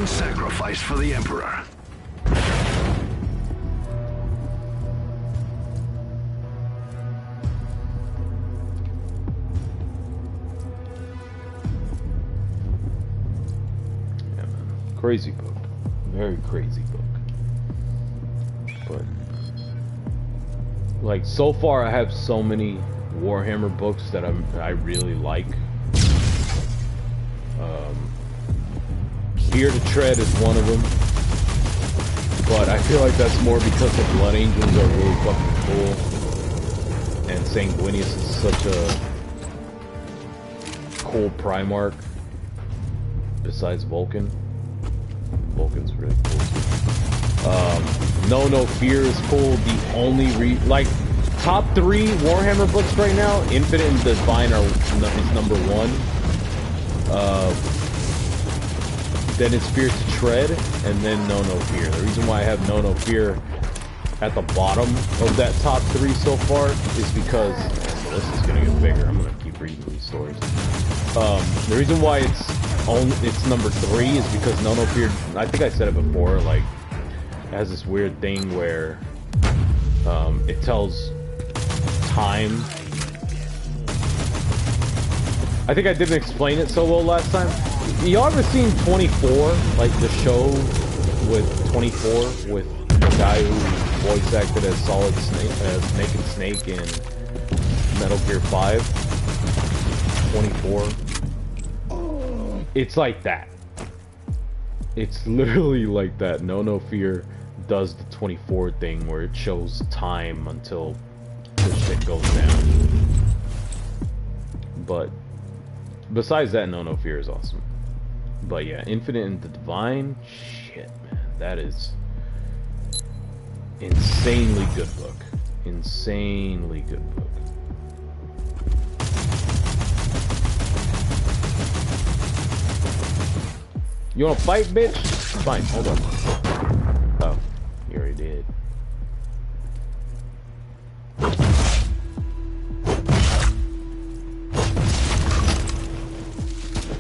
Sacrifice for the Emperor. Yeah, man. Crazy book. Very crazy book. But, like, so far I have so many Warhammer books that I really like. Fear to Tread is one of them, but I feel like that's more because the Blood Angels are really fucking cool, and Sanguinius is such a cool Primarch, besides Vulcan. Vulcan's really cool too. No Fear is cool. The only top 3 Warhammer books right now, Infinite and Divine is number 1. Then it's Fear to Tread, and then No Fear. The reason why I have No Fear at the bottom of that top 3 so far is because, the list is gonna get bigger. I'm gonna keep reading these stories. The reason why it's number 3 is because No Fear, I think I said it before, like, it has this weird thing where It tells time. I think I didn't explain it so well last time. Y'all ever seen 24? Like the show with 24 with the guy who voice acted as Solid Snake, as Naked Snake in Metal Gear 5? 24. It's like that. It's literally like that. No Fear does the 24 thing where it shows time until the shit goes down. But besides that, No Fear is awesome. But yeah, Infinite and the Divine, shit, man, that is insanely good book. Insanely good book. You wanna fight, bitch? Fine, hold on. Oh, you already did.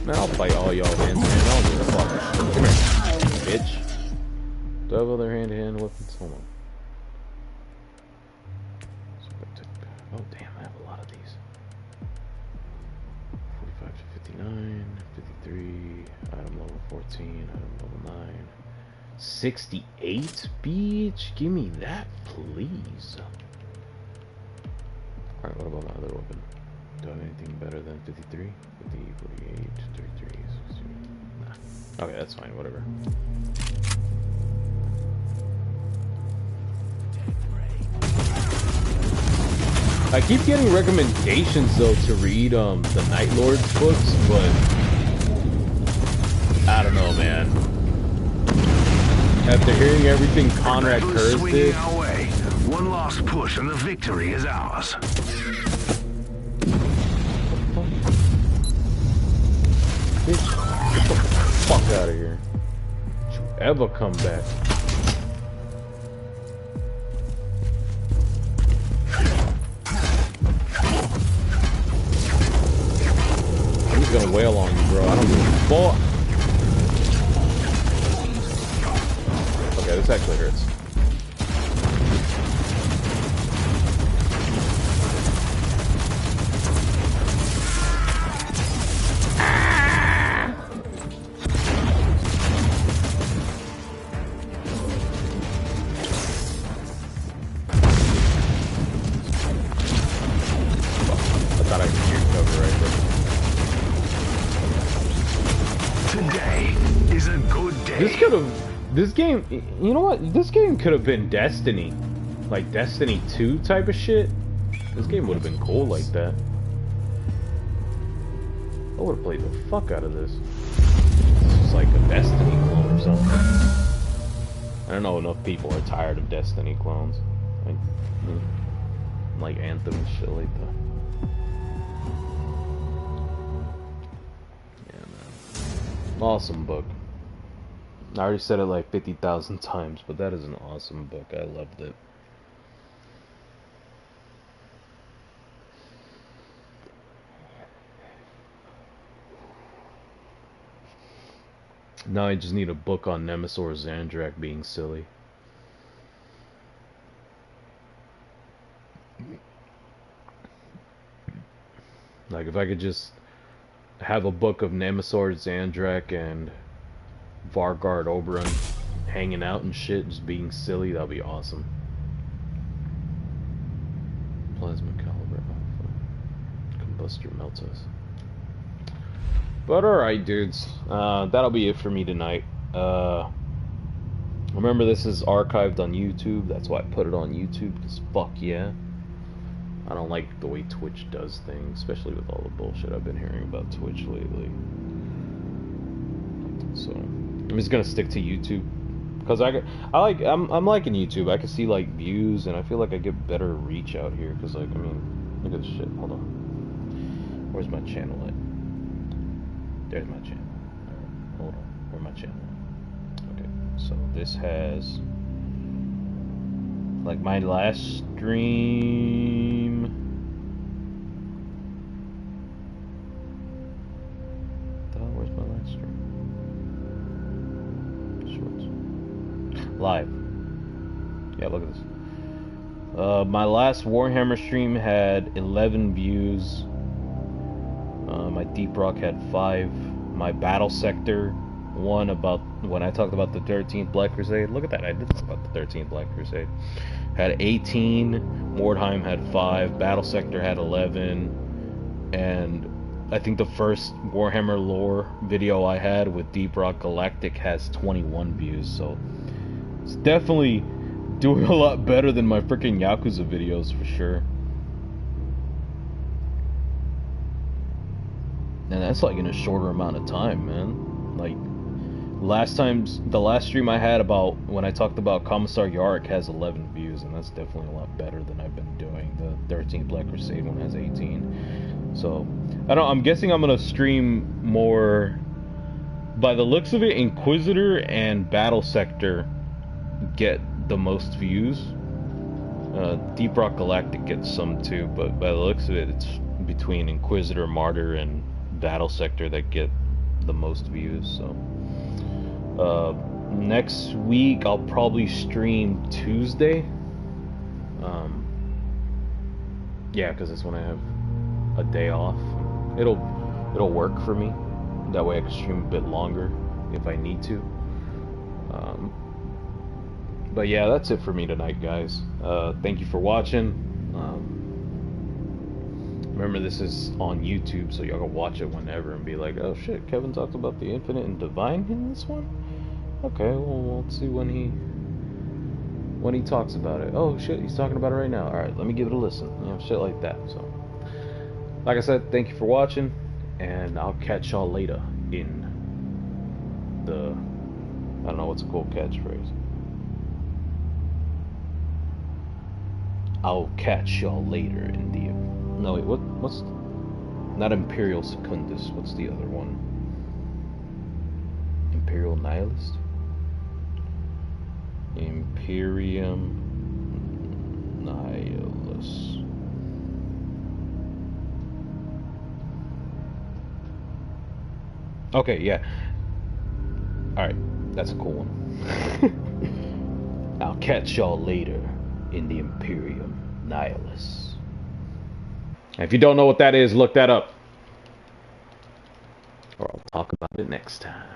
Man, I'll fight all y'all hands, man. I don't give a fuck. Come here, bitch. Do I have other hand-to-hand weapons? Hold on. Oh, damn, I have a lot of these. 45 to 59, 53, item level 14, item level 9. 68, bitch? Give me that, please. Alright, what about my other weapon? Do I have anything better than 53? 50, 48, 33, 60. Nah. Okay, that's fine, whatever. I keep getting recommendations though to read the Night Lord's books, but I don't know, man. After hearing everything Conrad Kurz did, our way. One last push and the victory is ours. Bitch, get the fuck out of here. Don't you ever come back. I'm just gonna wail on you, bro. I don't give a fuck. Okay, this actually hurts. This game, you know what? This game could have been Destiny. Like Destiny 2 type of shit. This game would have been cool like that. I would have played the fuck out of this. This is like a Destiny clone or something. I don't know enough people are tired of Destiny clones. Like Anthem and shit like that. Yeah, man. Awesome book. I already said it like 50,000 times, but that is an awesome book. I loved it. Now I just need a book on Nemesis or Xandrak being silly. Like if I could just have a book of Nemesis, Xandrak, and Vargard Oberon hanging out and shit, just being silly, that'd be awesome. Plasma caliber alpha. Combustor Meltas. But alright, dudes. That'll be it for me tonight. Remember, this is archived on YouTube. That's why I put it on YouTube, because fuck yeah. I don't like the way Twitch does things, especially with all the bullshit I've been hearing about Twitch lately. So I'm just gonna stick to YouTube, because I'm liking YouTube. I can see like views, and I feel like I get better reach out here. Because like, I mean, look at this shit. Hold on, where's my channel at? There's my channel. Right, hold on, where's my channel at? Okay, so this has like my last stream. Where's my last stream? Live. Yeah, look at this. My last Warhammer stream had 11 views. My Deep Rock had 5. My Battle Sector one about when I talked about the 13th Black Crusade. Look at that, I did talk about the 13th Black Crusade. Had 18. Mordheim had 5. Battle Sector had 11. And I think the first Warhammer lore video I had with Deep Rock Galactic has 21 views. So it's definitely doing a lot better than my freaking Yakuza videos for sure. And that's like in a shorter amount of time, man. Like the last stream I had about when I talked about Commissar Yarick has 11 views, and that's definitely a lot better than I've been doing. The 13th Black Crusade one has 18. So I'm guessing I'm gonna stream more. By the looks of it, Inquisitor and Battle Sector get the most views. Deep Rock Galactic gets some too, but by the looks of it, it's between Inquisitor, Martyr, and Battle Sector that get the most views. So next week I'll probably stream Tuesday. Yeah, because that's when I have a day off. It'll work for me. That way I can stream a bit longer if I need to. But yeah, that's it for me tonight, guys. Thank you for watching. Remember, this is on YouTube, so y'all can watch it whenever and be like, oh shit, Kevin talked about the infinite and divine in this one? Okay, well, let's see when he talks about it. Oh shit, he's talking about it right now. Alright, let me give it a listen. You know, shit like that. So, like I said, thank you for watching, and I'll catch y'all later in the... I don't know what's a cool catchphrase. I'll catch y'all later in the... No, wait, what's... Not Imperial Secundus, what's the other one? Imperial Nihilist? Imperium Nihilus. Okay, yeah. Alright, that's a cool one. I'll catch y'all later in the Imperium Nihilus. If you don't know what that is, look that up. Or I'll talk about it next time.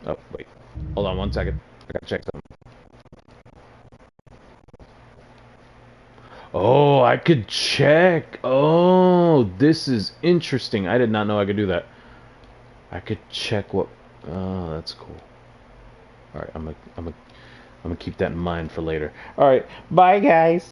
Oh, wait. Hold on 1 second. I gotta check something. Oh, I could check. Oh, this is interesting. I did not know I could do that. I could check what... Oh, that's cool. Alright, I'm gonna keep that in mind for later. Alright, bye guys.